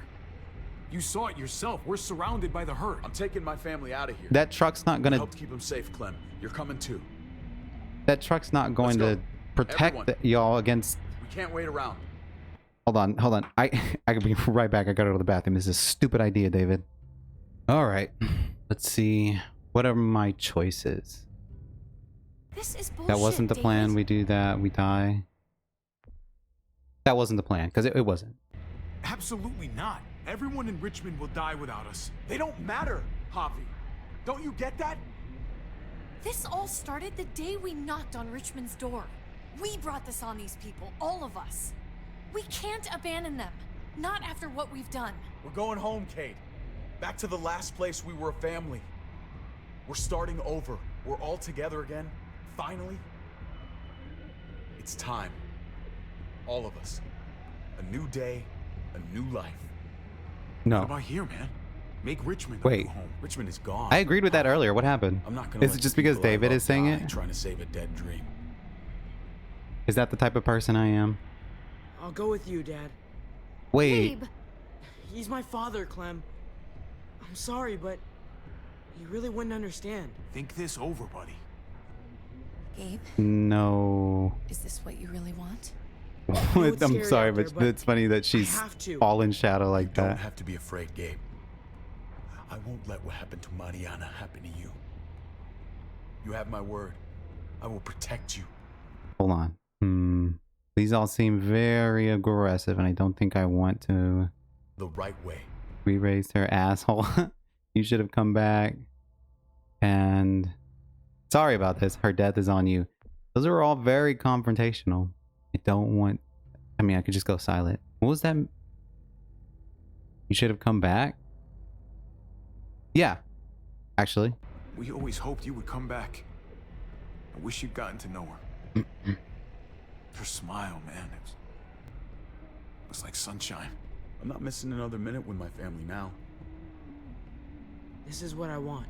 You saw it yourself. We're surrounded by the herd. I'm taking my family out of here. That truck's not gonna. Help keep them safe, Clem. You're coming too. That truck's not going Let's to go. protect y'all against. We can't wait around. Hold on. I can be right back. I gotta go to the bathroom. This is a stupid idea, David. All right. Let's see. What are my choices? This is bullshit. That wasn't the plan. David. We do that. We die. That wasn't the plan, because it wasn't. Absolutely not. Everyone in Richmond will die without us. They don't matter, Javi. Don't you get that? This all started the day we knocked on Richmond's door. We brought this on these people, all of us. We can't abandon them. Not after what we've done. We're going home, Kate. Back to the last place we were a family. We're starting over. We're all together again. Finally. It's time. All of us. A new day, a new life. No. What about here, man? Make Richmond Wait. a new home. Richmond is gone. I agreed with that earlier. What happened? I'm not gonna Is let it just the because people I David love is saying die it? Trying to save a dead dream. Is that the type of person I am? I'll go with you, Dad. Wait. Gabe, He's my father, Clem. I'm sorry, but you really wouldn't understand. Think this over, buddy. Gabe, No. is this what you really want? know it's I'm scary sorry, out there, but but it's funny that she's have to. all in shadow like You don't that. have to be afraid, Gabe. I won't let what happened to Mariana happen to you. You have my word. I will protect you. Hold on. These all seem very aggressive, and I don't think I want to. The right way. We raised her, asshole. You should have come back. And sorry about this. Her death is on you. Those are all very confrontational. I don't want. I mean, I could just go silent. What was that? You should have come back? Yeah. Actually. We always hoped you would come back. I wish you'd gotten to know her. Her smile, man. It was like sunshine. I'm not missing another minute with my family now. This is what I want.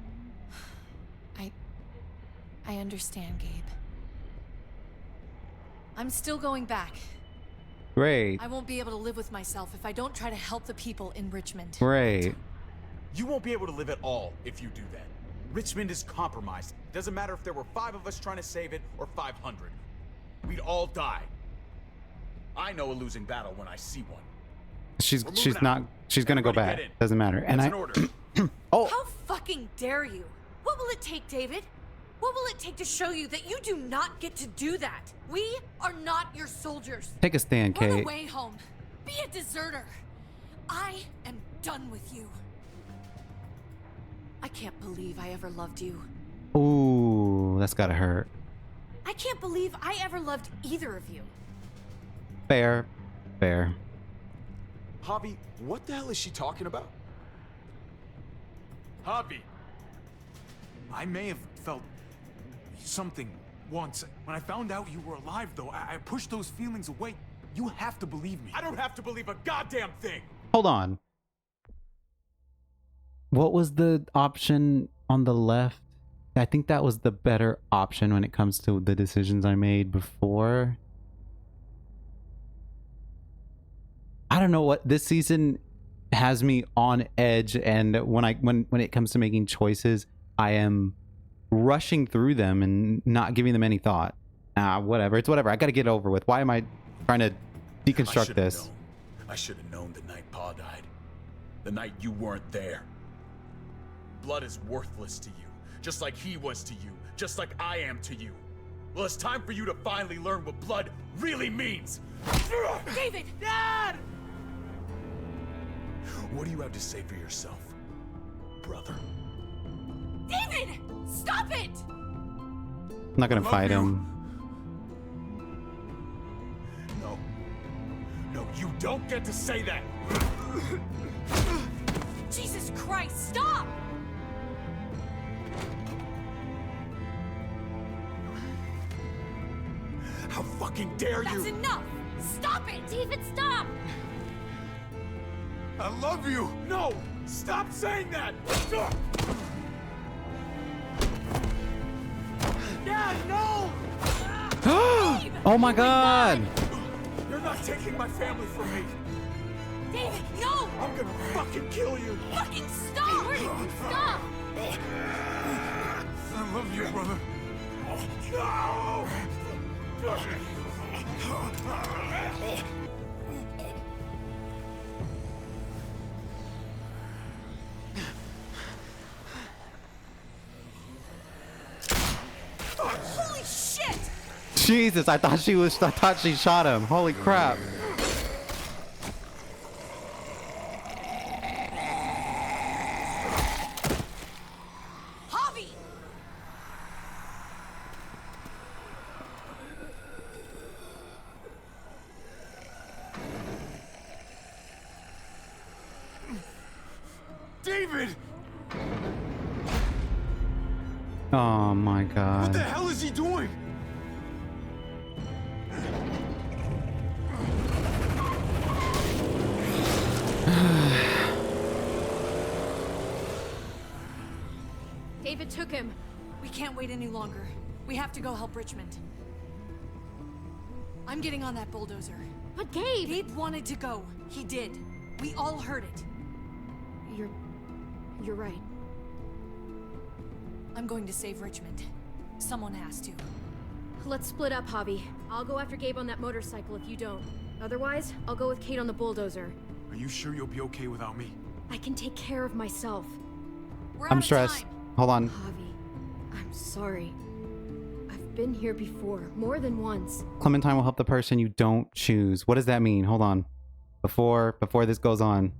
I understand, Gabe. I'm still going back. Great. I won't be able to live with myself if I don't try to help the people in Richmond. Great. You won't be able to live at all if you do that. Richmond is compromised. Doesn't matter if there were 5 of us trying to save it or 500. We'd all die. I know a losing battle when I see one. She's moving not. out. She's gonna go Everybody back. get in. Doesn't matter. And That's I. an order. Oh. How fucking dare you? What will it take, David? What will it take to show you that you do not get to do that? We are not your soldiers. Take a stand, Run Kate. away home. Be a deserter. I am done with you. I can't believe I ever loved you. Ooh, that's gotta hurt. I can't believe I ever loved either of you. Fair. Fair. Javi, what the hell is she talking about? Javi! I may have felt something once. When I found out you were alive, though, I pushed those feelings away. You have to believe me. I don't have to believe a goddamn thing! Hold on. What was the option on the left? I think that was the better option when it comes to the decisions I made before. I don't know what this season has me on edge, and when it comes to making choices, I am rushing through them and not giving them any thought. Whatever. It's whatever. I gotta get over with. Why am I trying to deconstruct this? I should have known the night Pa died. The night you weren't there. Blood is worthless to you, just like he was to you, just like I am to you. Well, it's time for you to finally learn what blood really means. David! Dad! What do you have to say for yourself, brother? David! Stop it! I'm not gonna fight him. No. No, you don't get to say that! Jesus Christ, stop! How fucking dare you! That's enough! Stop it! David, stop! I love you! No! Stop saying that! Dad, no! Oh my god! You're not taking my family from me! David, no! I'm gonna fucking kill you! Fucking stop! Stop! I love you, brother. No! Holy shit! Jesus, I thought she shot him. Holy crap. Javi! David! Oh my god. What the hell is he doing? David took him. We can't wait any longer. We have to go help Richmond. I'm getting on that bulldozer. But Gabe! Gabe wanted to go. He did. We all heard it. You're right. I'm going to save Richmond. Someone has to. Let's split up, Javi. I'll go after Gabe on that motorcycle if you don't. Otherwise, I'll go with Kate on the bulldozer. Are you sure you'll be okay without me? I can take care of myself. I'm stressed. Hold on. Javi, I'm sorry. I've been here before, more than once. Clementine will help the person you don't choose. What does that mean? Hold on. Before this goes on.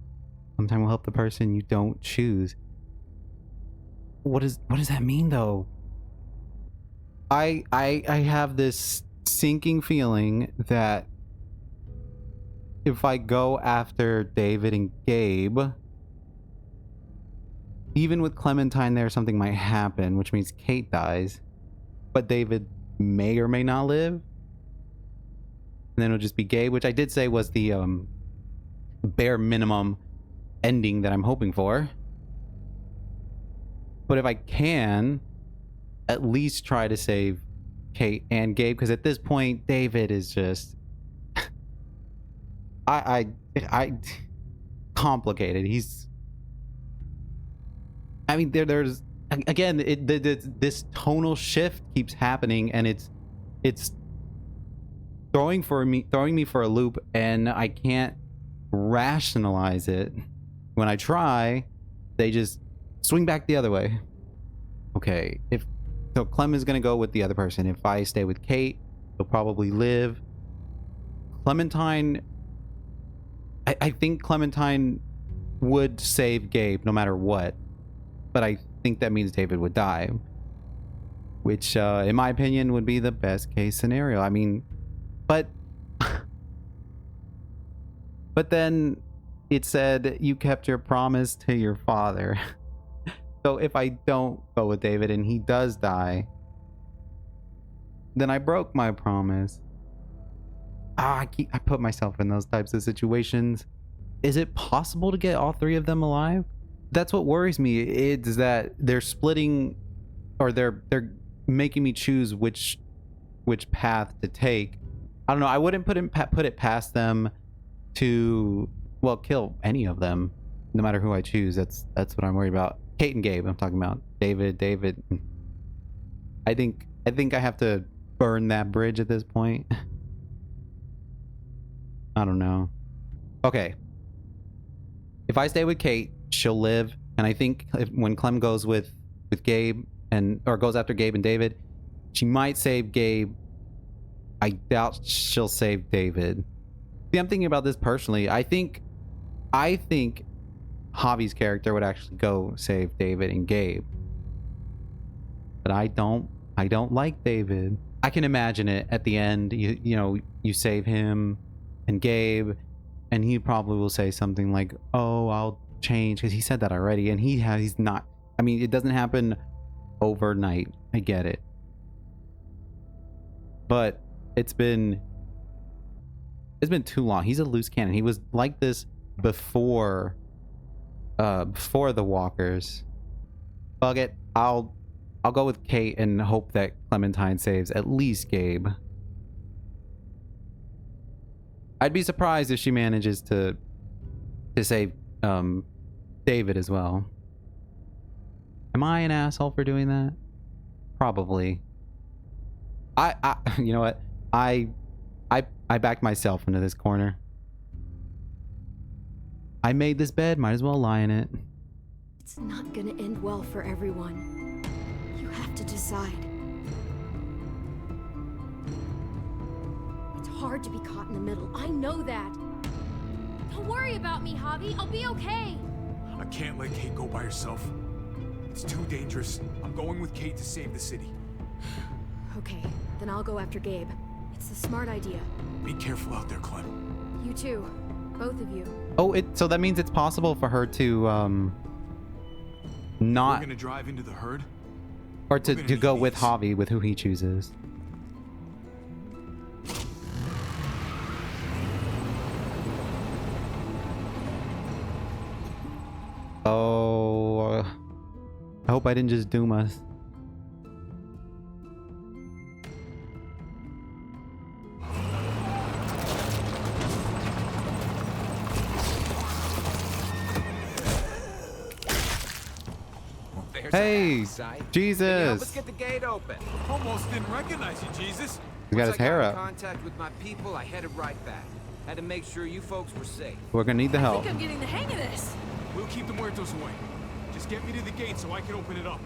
Clementine will help the person you don't choose. What does that mean though? I have this sinking feeling that if I go after David and Gabe, even with Clementine there, something might happen, which means Kate dies, but David may or may not live. And then it'll just be Gabe, which I did say was the bare minimum ending that I'm hoping for. But if I can, at least try to save Kate and Gabe, because at this point, David is just I complicated. There's again, this tonal shift keeps happening, and it's throwing me for a loop, and I can't rationalize it. When I try, they just swing back the other way. Okay, so Clem is gonna go with the other person. If I stay with Kate, he'll probably live. Clementine, I think Clementine would save Gabe no matter what, but I think that means David would die, which in my opinion would be the best case scenario. I mean, but then it said you kept your promise to your father. So if I don't go with David and he does die, then I broke my promise. I put myself in those types of situations. Is it possible to get all three of them alive? That's what worries me. It's that they're splitting, or they're making me choose which path to take. I don't know. I wouldn't put it past them to, well, kill any of them, no matter who I choose. That's what I'm worried about. Kate and Gabe. I'm talking about David. I think I have to burn that bridge at this point. I don't know. Okay. If I stay with Kate, she'll live, and I think when Clem goes with Gabe or goes after Gabe and David, she might save Gabe. I doubt she'll save David. See, I'm thinking about this personally. I think Javi's character would actually go save David and Gabe, but I don't like David. I can imagine it at the end. You save him and Gabe, and he probably will say something like, "Oh, I'll change," because he said that already, and he's not. I mean, it doesn't happen overnight. I get it, but it's been too long. He's a loose cannon. He was like this before the walkers. Fuck it. I'll go with Kate and hope that Clementine saves at least Gabe. I'd be surprised if she manages to save David as well. Am I an asshole for doing that? Probably. I you know what? I backed myself into this corner. I made this bed, might as well lie in it. It's not gonna end well for everyone. You have to decide. It's hard to be caught in the middle. I know that. Don't worry about me, Javi. I'll be okay. I can't let Kate go by herself. It's too dangerous. I'm going with Kate to save the city. Okay, then I'll go after Gabe. It's a smart idea. Be careful out there, Clem. You too. Both of you. Oh, so that means it's possible for her to not. We're gonna drive into the herd, or to go with Javi, with who he chooses. Oh, I hope I didn't just doom us. Hey, Jesus! Let's get the gate open. Almost didn't recognize you, Jesus. He's got his hair up. Contact with my people, I headed right back. Had to make sure you folks were safe. We're gonna need the help. I think I'm getting the hang of this. We'll keep the muertos away. Just get me to the gate so I can open it up.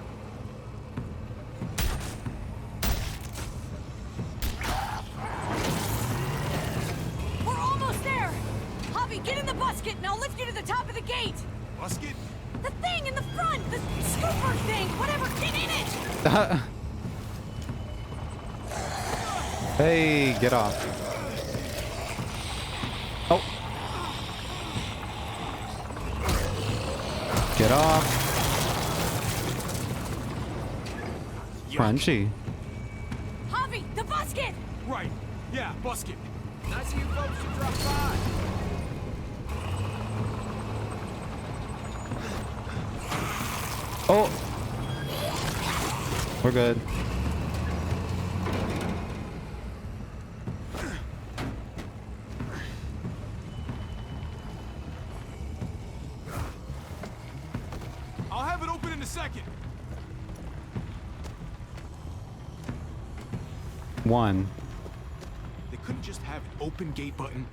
We're almost there. Javi, get in the busket and I'll lift you to the top of the gate. Busket? The thing in the front, the scooper thing, whatever, get in it! Hey, get off. Oh. Get off. Crunchy. Javi, the busket! Right, yeah, busket. Nice of you folks to drop by. Oh. We're good. I'll have it open in a second. One. They couldn't just have an open gate button.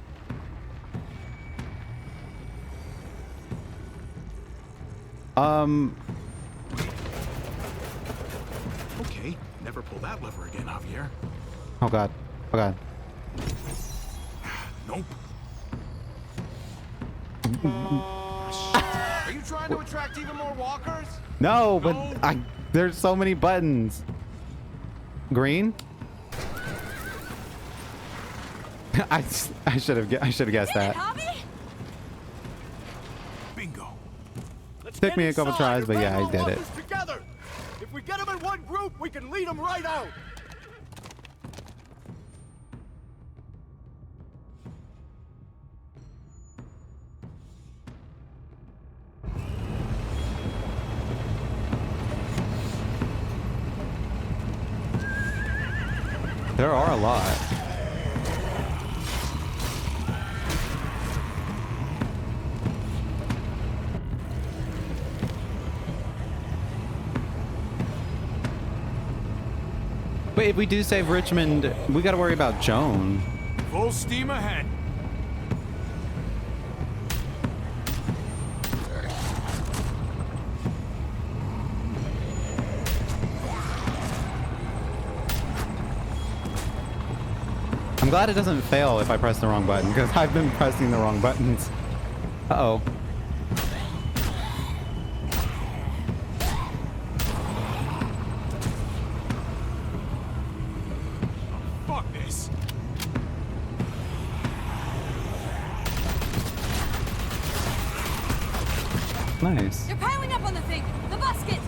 Okay, never pull that lever again, Javier. Oh god. Oh god. Nope. Are you trying to attract even more walkers? No, but there's so many buttons. Green? I should have guessed that. Took me a couple tries, but yeah, I did it. Together. If we get them in one group, we can lead them right out. There are a lot. But if we do save Richmond, we gotta worry about Joan. Full steam ahead. I'm glad it doesn't fail if I press the wrong button, because I've been pressing the wrong buttons. Uh-oh. Fuck this. Nice. They're piling up on the thing. The basket.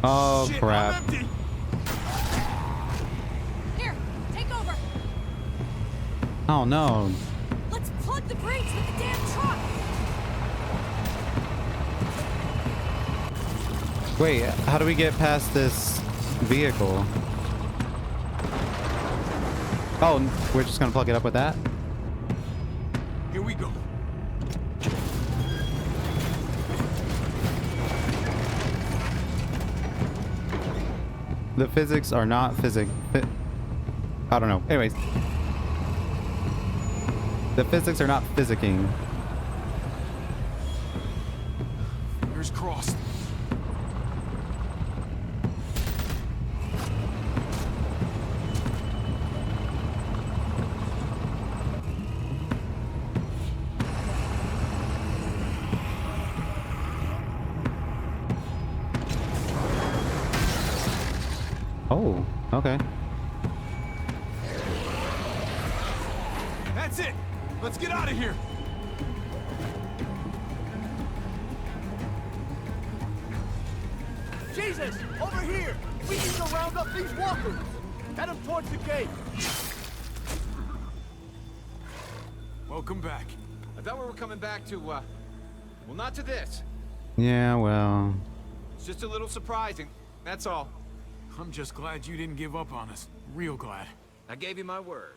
Oh, Shit, crap. I'm empty. Here, take over. Oh, no. Let's plug the brakes with the damn truck. Wait, how do we get past this vehicle? Oh, we're just gonna plug it up with that? Here we go. The physics are not I don't know. Anyways. The physics are not physicking. Fingers crossed. Oh, okay. That's it. Let's get out of here. Jesus, over here. We need to round up these walkers. Head them towards the gate. Welcome back. I thought we were coming back to, well, not to this. Yeah, well. It's just a little surprising, that's all. I'm just glad you didn't give up on us. Real glad. I gave you my word.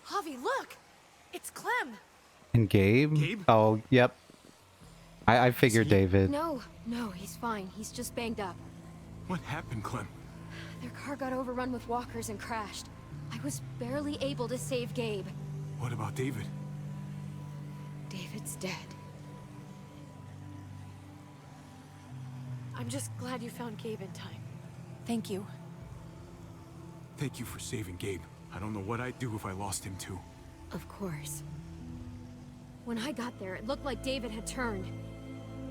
Javi, look. It's Clem. And Gabe? Gabe? Oh, yep. I figured David. No, he's fine. He's just banged up. What happened, Clem? Their car got overrun with walkers and crashed. I was barely able to save Gabe. What about David? David's dead. I'm just glad you found Gabe in time. Thank you. Thank you for saving Gabe. I don't know what I'd do if I lost him too. Of course. When I got there, it looked like David had turned.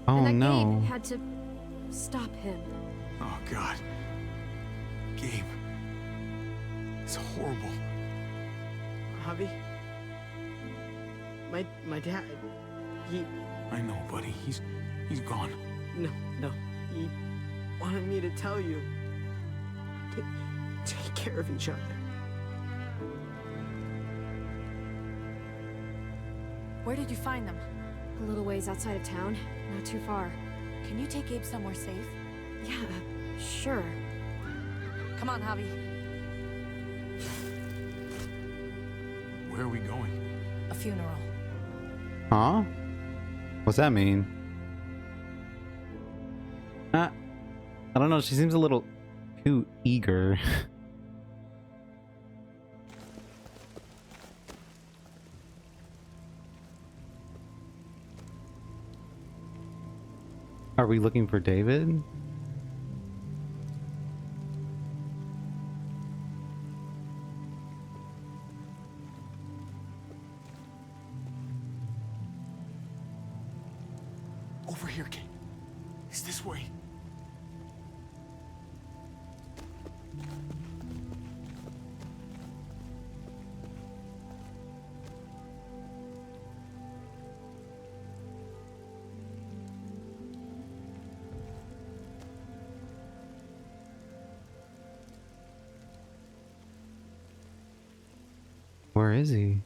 Oh, and that no. Gabe had to stop him. Oh, God. Gabe. It's horrible. Javi? My dad, he... I know, buddy. He's gone. No. He wanted me to tell you. Take care of each other. Where did you find them? A little ways outside of town, not too far. Can you take Gabe somewhere safe? Yeah, sure. Come on, Javi. Where are we going? A funeral. Huh? What's that mean? I don't know. She seems a little too eager. Are we looking for David? Over here, Kate. It's this way. Where is he?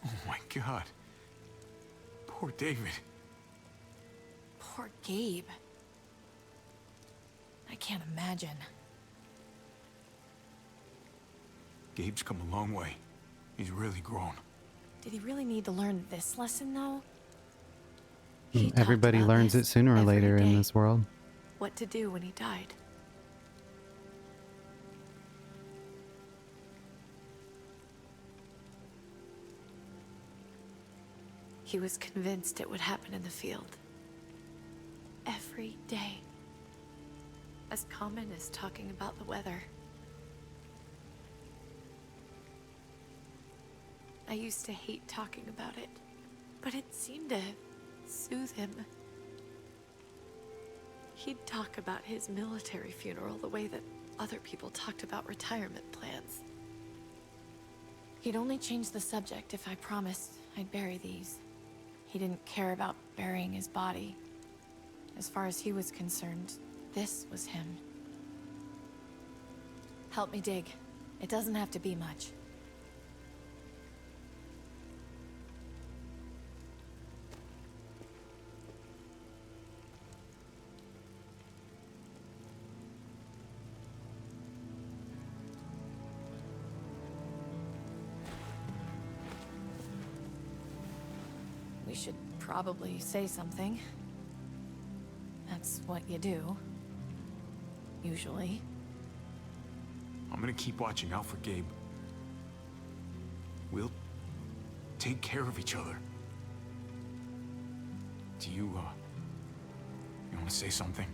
Oh my God. Poor David. Poor Gabe. I can't imagine. Gabe's come a long way. He's really grown. Did he really need to learn this lesson, though? Everybody learns it sooner or later in this world. What to do when he died. He was convinced it would happen in the field. Every day. As common as talking about the weather. I used to hate talking about it, but it seemed to soothe him. He'd talk about his military funeral the way that other people talked about retirement plans. He'd only change the subject if I promised I'd bury these. He didn't care about burying his body. As far as he was concerned, this was him. Help me dig. It doesn't have to be much. We should probably say something. That's what you do. Usually. I'm gonna keep watching out for Gabe. We'll take care of each other. Do you want to say something?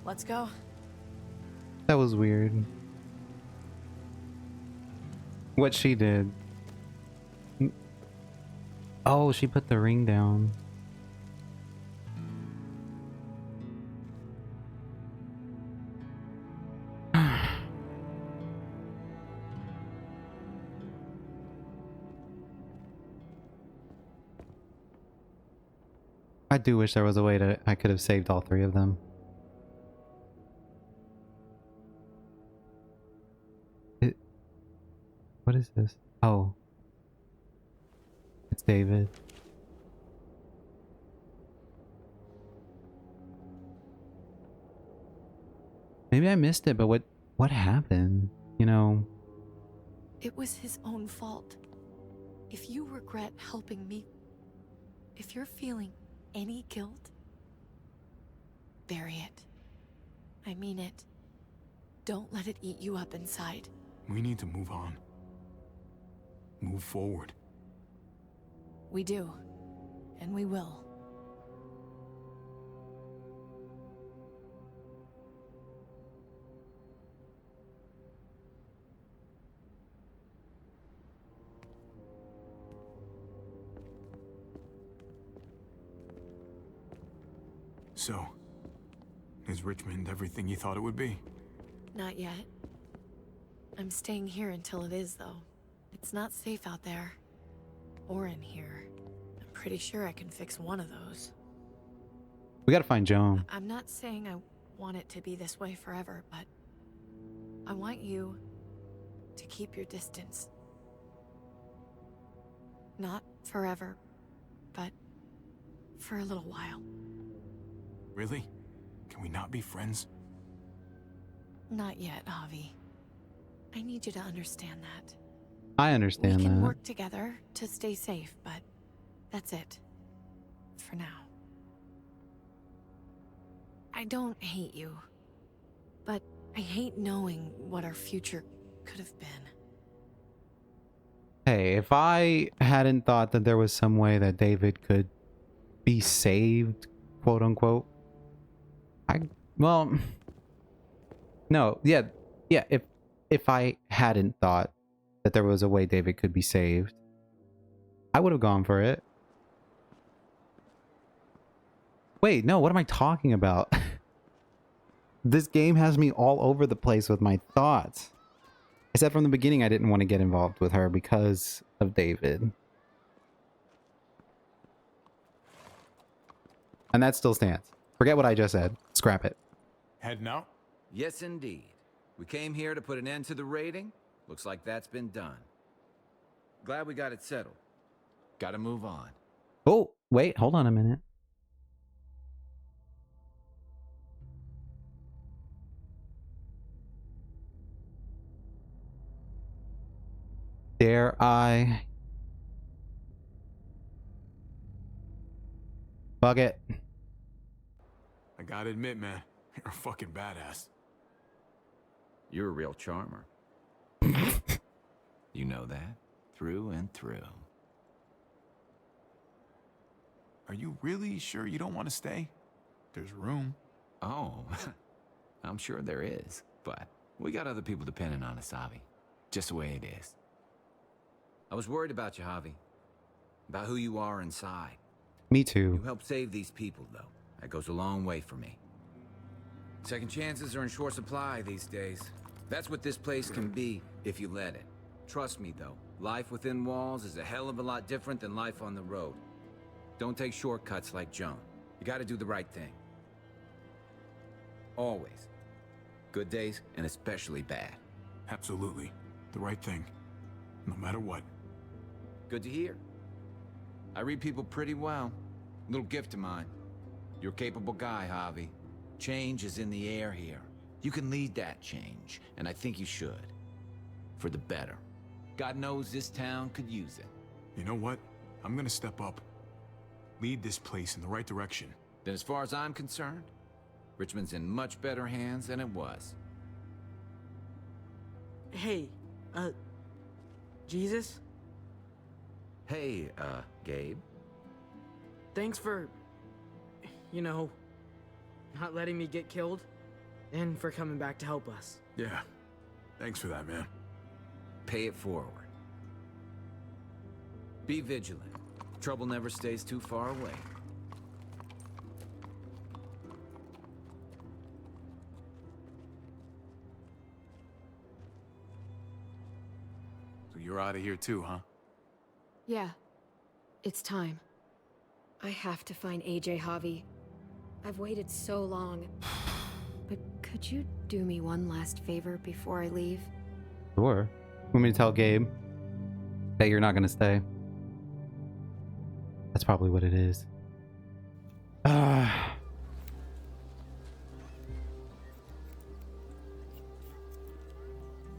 Let's go. That was weird. What she did. Oh, she put the ring down. I do wish there was a way to I could have saved all three of them. What is this? Oh. It's David. Maybe I missed it, but what happened? You know, It was his own fault. If you regret helping me, if you're feeling any guilt, bury it. I mean it. Don't let it eat you up inside. We need to move on. Move forward. We do. And we will. So, is Richmond everything you thought it would be? Not yet. I'm staying here until it is, though. It's not safe out there. Or in here. I'm pretty sure I can fix one of those. we gotta find Joan. I'm not saying I want it to be this way forever, but I want you to keep your distance. Not forever, but for a little while. Really? Can we not be friends? Not yet, Javi. I need you to understand that. I understand We can that. work together to stay safe, but that's it. For now. I don't hate you, but I hate knowing what our future could have been. Hey, if I hadn't thought that there was some way that David could be saved, quote unquote, well, no, yeah, if I hadn't thought that there was a way David could be saved, I would have gone for it. Wait, no, what am I talking about? This game has me all over the place with my thoughts. I said from the beginning I didn't want to get involved with her because of David. And that still stands. Forget what I just said. Scrap it. Heading out? Yes, indeed. We came here to put an end to the raiding. Looks like that's been done. Glad we got it settled. Gotta move on. Oh, wait, hold on a minute. Dare I? Fuck it. I gotta admit, man, you're a fucking badass. You're a real charmer. You know that? Through and through. Are you really sure you don't want to stay? There's room. Oh, I'm sure there is. But we got other people depending on us, Javi. Just the way it is. I was worried about you, Javi. About who you are inside. Me too. You helped save these people, though. That goes a long way for me. Second chances are in short supply these days. That's what this place can be if you let it. Trust me, though. Life within walls is a hell of a lot different than life on the road. Don't take shortcuts like Joan. You gotta do the right thing. Always. Good days, and especially bad. Absolutely. The right thing. No matter what. Good to hear. I read people pretty well. Little gift of mine. You're a capable guy, Javi. Change is in the air here. You can lead that change, and I think you should. For the better. God knows this town could use it. You know what? I'm gonna step up. Lead this place in the right direction. Then as far as I'm concerned, Richmond's in much better hands than it was. Hey, Jesus? Hey, Gabe. Thanks for, you know, not letting me get killed, and for coming back to help us. Yeah. Thanks for that, man. Pay it forward. Be vigilant. Trouble never stays too far away. So you're out of here too, huh? Yeah. It's time. I have to find AJ, Javi. I've waited so long. But could you do me one last favor before I leave? Sure. Want me to tell Gabe that you're not gonna stay? That's probably what it is.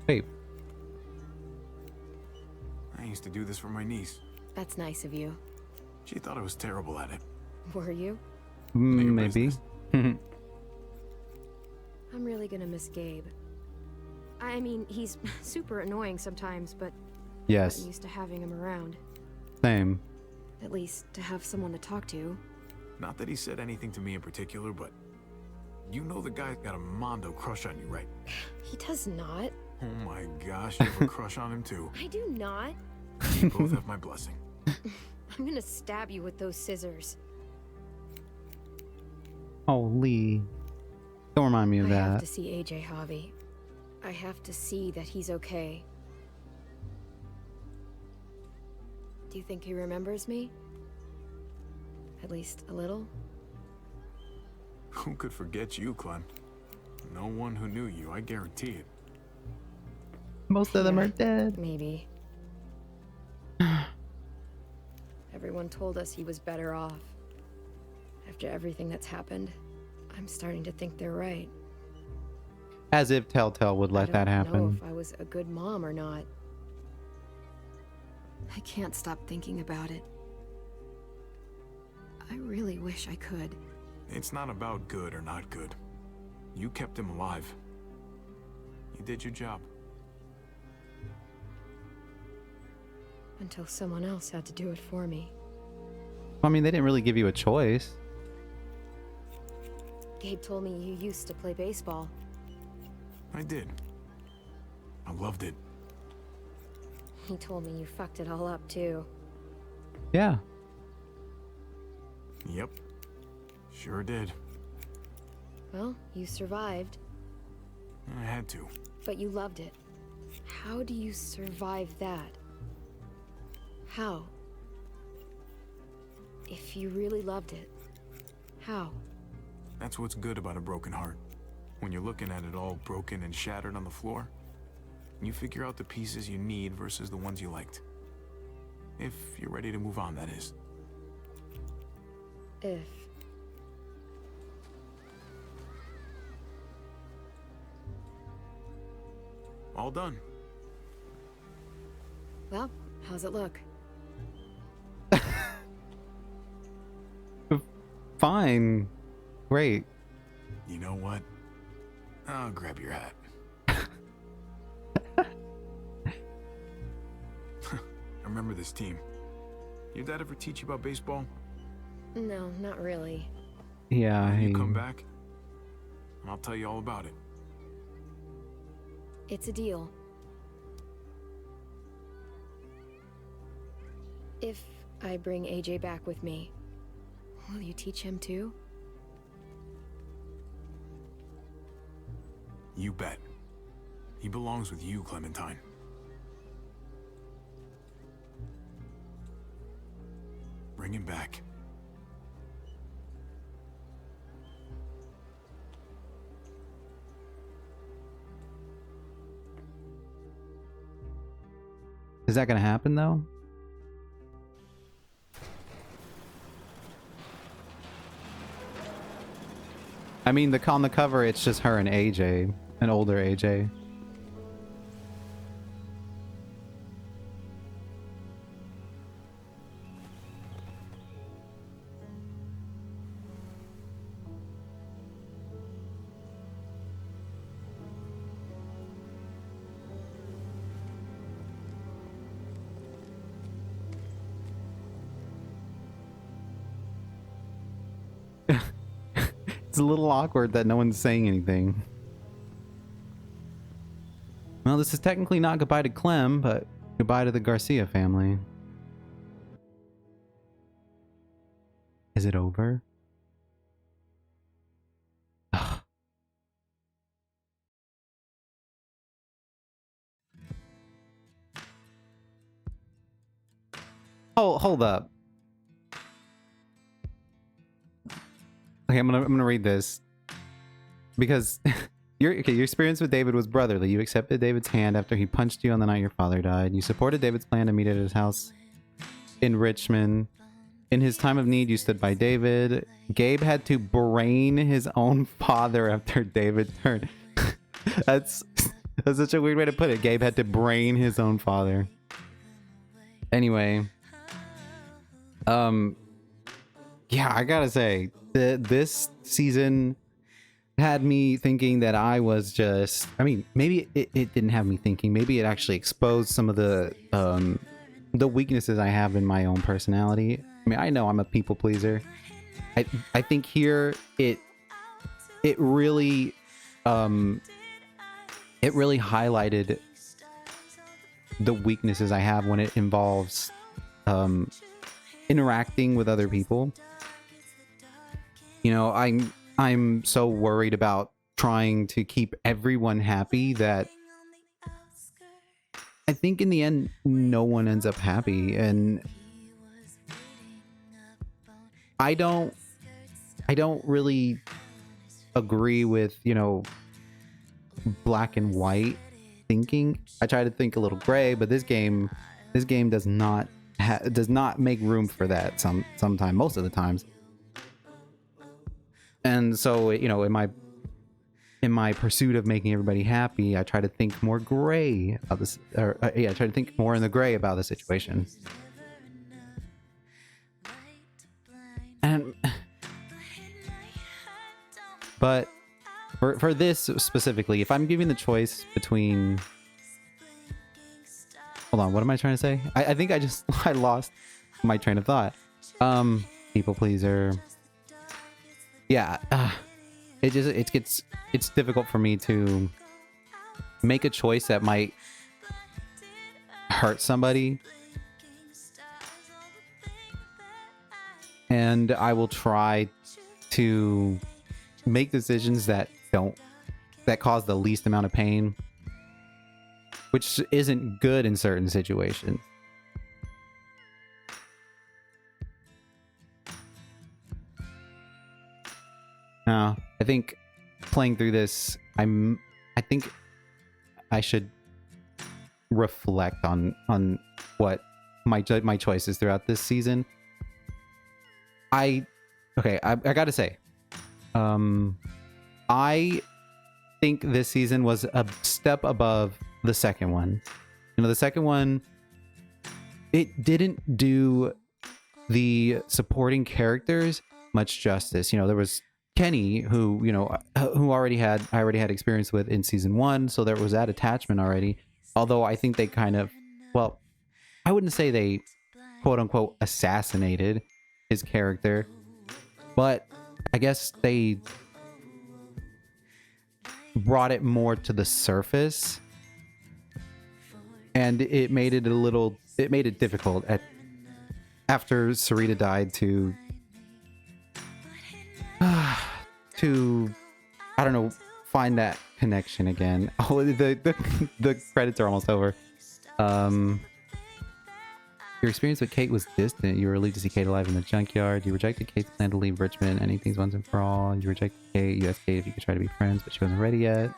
Wait. I used to do this for my niece. That's nice of you. She thought I was terrible at it. Were you? Maybe. I'm really gonna miss Gabe. I mean, he's super annoying sometimes, but Yes. I'm used to having him around. Same. At least to have someone to talk to. Not that he said anything to me in particular, but you know the guy's got a Mondo crush on you, right? He does not. Oh my gosh, you have a crush on him too. I do not. You both have my blessing. I'm gonna stab you with those scissors. Holy. Don't remind me of I have that. to see AJ, Javi. I have to see that he's okay. Do you think he remembers me? At least a little? Who could forget you, Clem? No one who knew you, I guarantee it. Most of them are dead. Maybe. Everyone told us he was better off. After everything that's happened, I'm starting to think they're right. As if Telltale would let that I don't know happen. if I was a good mom or not. I can't stop thinking about it. I really wish I could. It's not about good or not good. You kept him alive. You did your job. Until someone else had to do it for me. I mean, they didn't really give you a choice. Gabe told me you used to play baseball. I did. I loved it. He told me you fucked it all up, too. Yeah. Yep. Sure did. Well, you survived. I had to. But you loved it. How do you survive that? How? If you really loved it, How? That's what's good about a broken heart. When you're looking at it all broken and shattered on the floor, you figure out the pieces you need versus the ones you liked. If you're ready to move on, that is. If. All done. Well, how's it look? Fine. Great. You know what? I'll grab your hat. I remember this team. Your dad ever teach you about baseball? No, not really. Yeah, You come back, and I'll tell you all about it. It's a deal. If I bring AJ back with me, will you teach him too? You bet. He belongs with you, Clementine. Bring him back. Is that gonna happen though? I mean, on the cover, it's just her and AJ, an older AJ. It's a little awkward that no one's saying anything. Well, this is technically not goodbye to Clem, but goodbye to the Garcia family. Is it over? Hold up. Okay, I'm gonna read this because your experience with David was brotherly. You accepted David's hand after he punched you on the night your father died. You supported David's plan to meet at his house in Richmond. In his time of need, you stood by David. Gabe had to brain his own father after David turned. That's such a weird way to put it. Gabe had to brain his own father. Anyway, yeah, I gotta say, this season had me thinking that I was just, I mean, maybe it didn't have me thinking, maybe it actually exposed some of the weaknesses I have in my own personality. I mean, I know I'm a people pleaser. I think here it really highlighted the weaknesses I have when it involves interacting with other people. You know, I'm so worried about trying to keep everyone happy that I think in the end no one ends up happy, and I don't really agree with, you know, black and white thinking. I try to think a little gray, but this game does not make room for that sometime, most of the times. And so, you know, in my pursuit of making everybody happy, I try to think more gray about this, or I try to think more in the gray about the situation. And but for this specifically, if I'm giving the choice between, hold on, what am I trying to say? I think I lost my train of thought. People pleaser. Yeah, it's difficult for me to make a choice that might hurt somebody, and I will try to make decisions that cause the least amount of pain, which isn't good in certain situations. No, I think playing through this, I think I should reflect on what my choices throughout this season. I gotta say, I think this season was a step above the second one. You know, the second one, it didn't do the supporting characters much justice. You know, there was Kenny, who, you know, who I already had experience with in season 1, so there was that attachment already. Although I think they kind of, well, I wouldn't say they quote unquote assassinated his character, but I guess they brought it more to the surface, and it made it difficult after Sarita died to I don't know, find that connection again. Oh, the credits are almost over. Your experience with Kate was distant. You were relieved to see Kate alive in the junkyard. You rejected Kate's plan to leave Richmond. Anything's once and for all. You rejected Kate. You asked Kate if you could try to be friends, but she wasn't ready yet.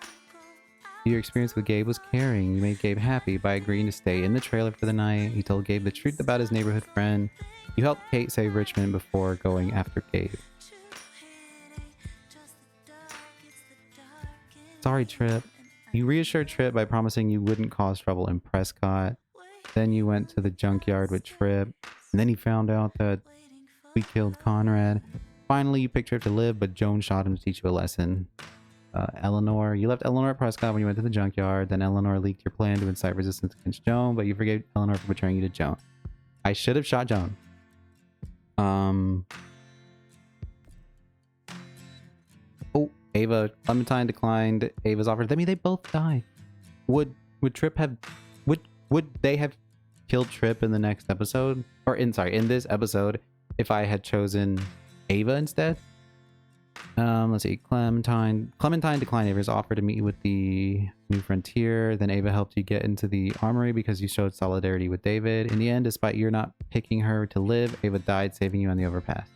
Your experience with Gabe was caring. You made Gabe happy by agreeing to stay in the trailer for the night. You told Gabe the truth about his neighborhood friend. You helped Kate save Richmond before going after Gabe. Sorry, Trip. You reassured Trip by promising you wouldn't cause trouble in Prescott. Then you went to the junkyard with Trip, and then he found out that we killed Conrad. Finally, you picked Trip to live, but Joan shot him to teach you a lesson. Eleanor, you left Eleanor at Prescott when you went to the junkyard. Then Eleanor leaked your plan to incite resistance against Joan, but you forgave Eleanor for betraying you to Joan. I should have shot Joan. Oh, Ava. Clementine declined Ava's offer. I mean, they both died. Would Trip have... Would they have killed Trip in the next episode? Or in this episode, if I had chosen Ava instead? Let's see. Clementine declined Ava's offer to meet you with the New Frontier. Then Ava helped you get into the armory because you showed solidarity with David. In the end, despite your not picking her to live, Ava died, saving you on the overpass.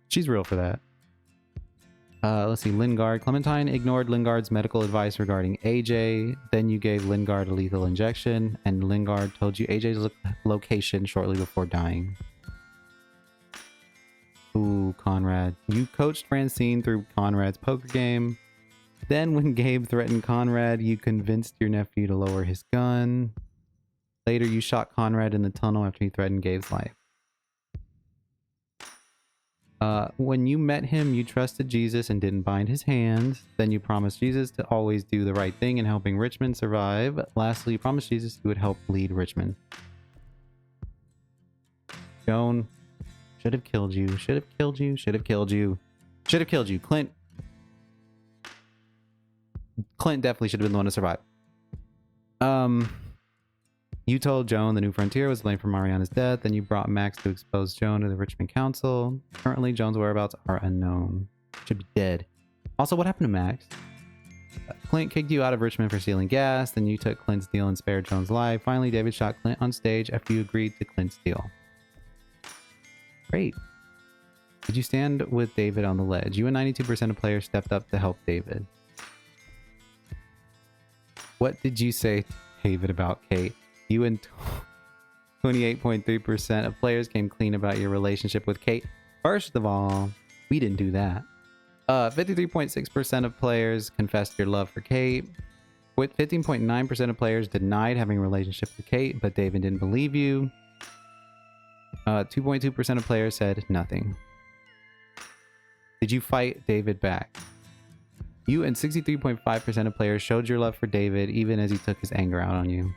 She's real for that. Let's see. Lingard. Clementine ignored Lingard's medical advice regarding AJ. Then you gave Lingard a lethal injection, and Lingard told you AJ's location shortly before dying. Ooh, Conrad. You coached Francine through Conrad's poker game. Then when Gabe threatened Conrad, you convinced your nephew to lower his gun. Later, you shot Conrad in the tunnel after he threatened Gabe's life. When you met him, you trusted Jesus and didn't bind his hands. Then you promised Jesus to always do the right thing in helping Richmond survive. Lastly, you promised Jesus you would help lead Richmond. Joan should have killed you. Should have killed you. Should have killed you. Should have killed you. Clint definitely should have been the one to survive. You told Joan the New Frontier was blamed for Mariana's death. Then you brought Max to expose Joan to the Richmond Council. Currently, Joan's whereabouts are unknown. Should be dead. Also, what happened to Max? Clint kicked you out of Richmond for stealing gas. Then you took Clint's deal and spared Joan's life. Finally, David shot Clint on stage after you agreed to Clint's deal. Great. Did you stand with David on the ledge? You and 92% of players stepped up to help David. What did you say to David about Kate? You and 28.3% of players came clean about your relationship with Kate. First of all, we didn't do that. 53.6% of players confessed your love for Kate. With 15.9% of players denied having a relationship with Kate, but David didn't believe you. 2.2% of players said nothing. Did you fight David back? You and 63.5% of players showed your love for David even as he took his anger out on you.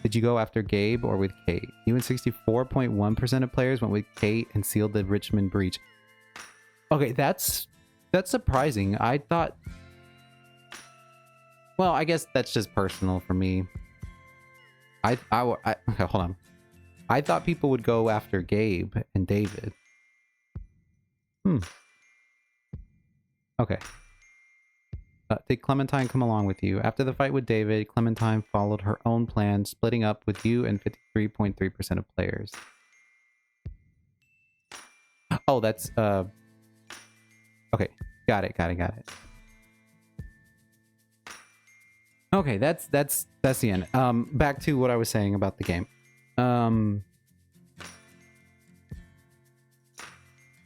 Did you go after Gabe or with Kate? You and 64.1% of players went with Kate and sealed the Richmond breach. Okay, that's surprising. I thought... Well, I guess that's just personal for me. Okay, hold on. I thought people would go after Gabe and David. Okay. did Clementine come along with you? After the fight with David, Clementine followed her own plan, splitting up with you and 53.3% of players. Oh, that's okay. Got it. Okay, that's the end. Back to what I was saying about the game.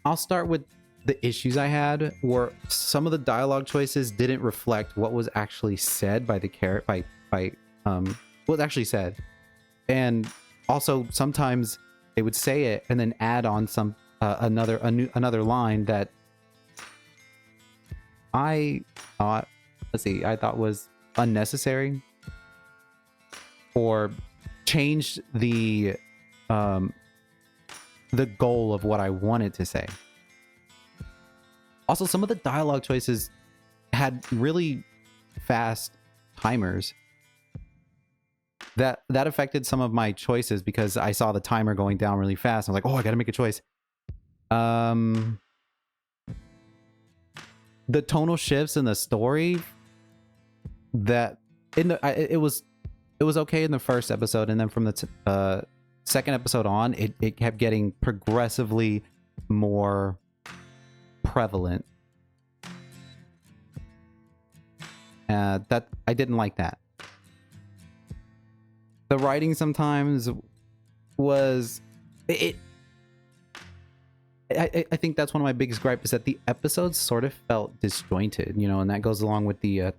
I'll start with the issues I had, where some of the dialogue choices didn't reflect what was actually said by the what was actually said, and also sometimes they would say it and then add on some another line that I thought was unnecessary, or changed the goal of what I wanted to say. Also, some of the dialogue choices had really fast timers that affected some of my choices, because I saw the timer going down really fast. I was like, oh, I gotta make a choice. The tonal shifts in the story, that it was okay in the first episode, and then from the second episode on, it kept getting progressively more prevalent. That I didn't like that. The writing sometimes was I think that's one of my biggest gripes, is that the episodes sort of felt disjointed, you know, and that goes along with the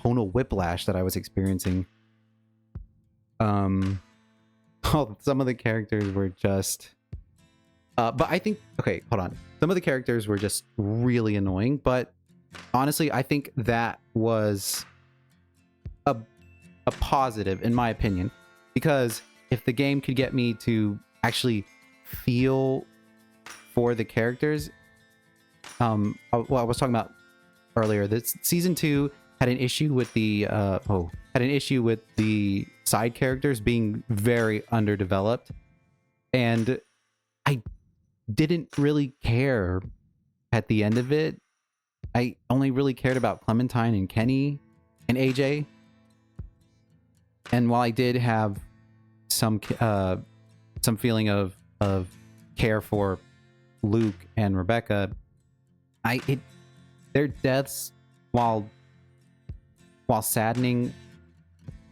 tonal whiplash that I was experiencing. Some of the characters were just but I think, okay, hold on. Some of the characters were just really annoying, but honestly, I think that was a positive, in my opinion, because if the game could get me to actually feel for the characters, I was talking about earlier, that season 2 had an issue with the side characters being very underdeveloped, and I didn't really care at the end of it. I only really cared about Clementine and Kenny and AJ. And while I did have some feeling of care for Luke and Rebecca, their deaths, while saddening,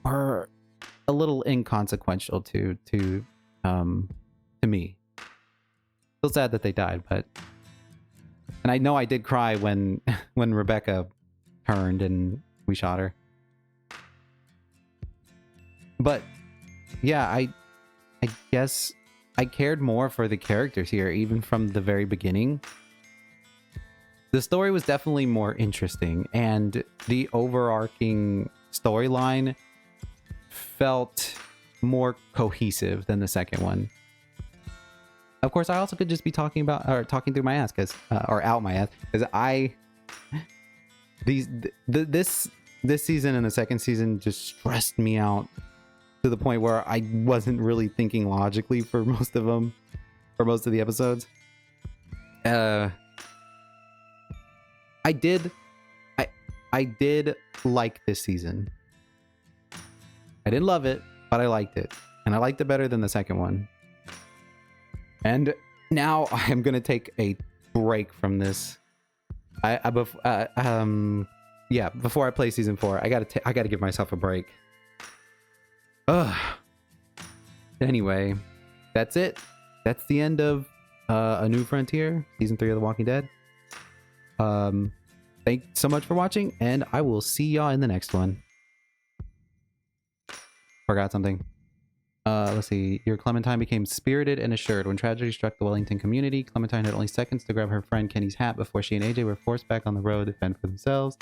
are a little inconsequential to me. Still sad that they died, and I know I did cry when Rebecca turned and we shot her. But yeah, I guess I cared more for the characters here, even from the very beginning. The story was definitely more interesting, and the overarching storyline felt more cohesive than the second one. Of course, I also could just be talking through my ass, or out my ass, because this season and the second season just stressed me out to the point where I wasn't really thinking logically for most of them, for most of the episodes. I did like this season. I didn't love it, but I liked it, and I liked it better than the second one. And now I'm gonna take a break from this. Before I play season 4, I gotta give myself a break. Anyway, that's it. That's the end of A New Frontier, season 3 of The Walking Dead. Thanks so much for watching, and I will see y'all in the next one. Forgot something. Let's see. Your Clementine became spirited and assured. When tragedy struck the Wellington community, Clementine had only seconds to grab her friend Kenny's hat before she and AJ were forced back on the road to fend for themselves.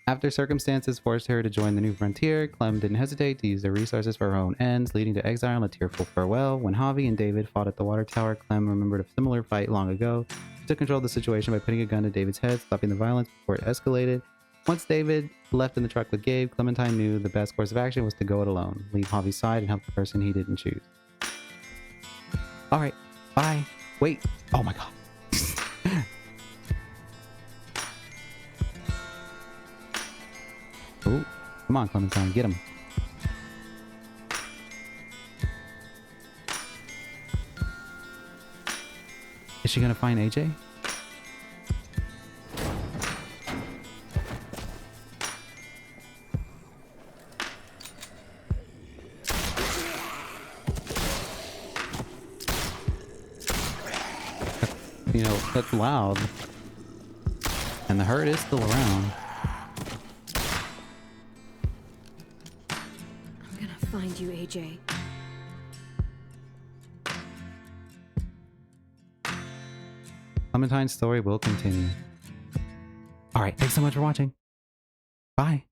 After circumstances forced her to join the New Frontier, Clem didn't hesitate to use their resources for her own ends, leading to exile and a tearful farewell. When Javi and David fought at the water tower, Clem remembered a similar fight long ago. She took control of the situation by putting a gun to David's head, stopping the violence before it escalated. Once David left in the truck with Gabe, Clementine knew the best course of action was to go it alone, leave Javi's side, and help the person he didn't choose. Alright, bye. Wait, oh my god. Come on, Clementine, get him. Is she gonna find AJ? You know, that's loud. And the herd is still around. I'm gonna find you, AJ. Clementine's story will continue. Alright, thanks so much for watching. Bye.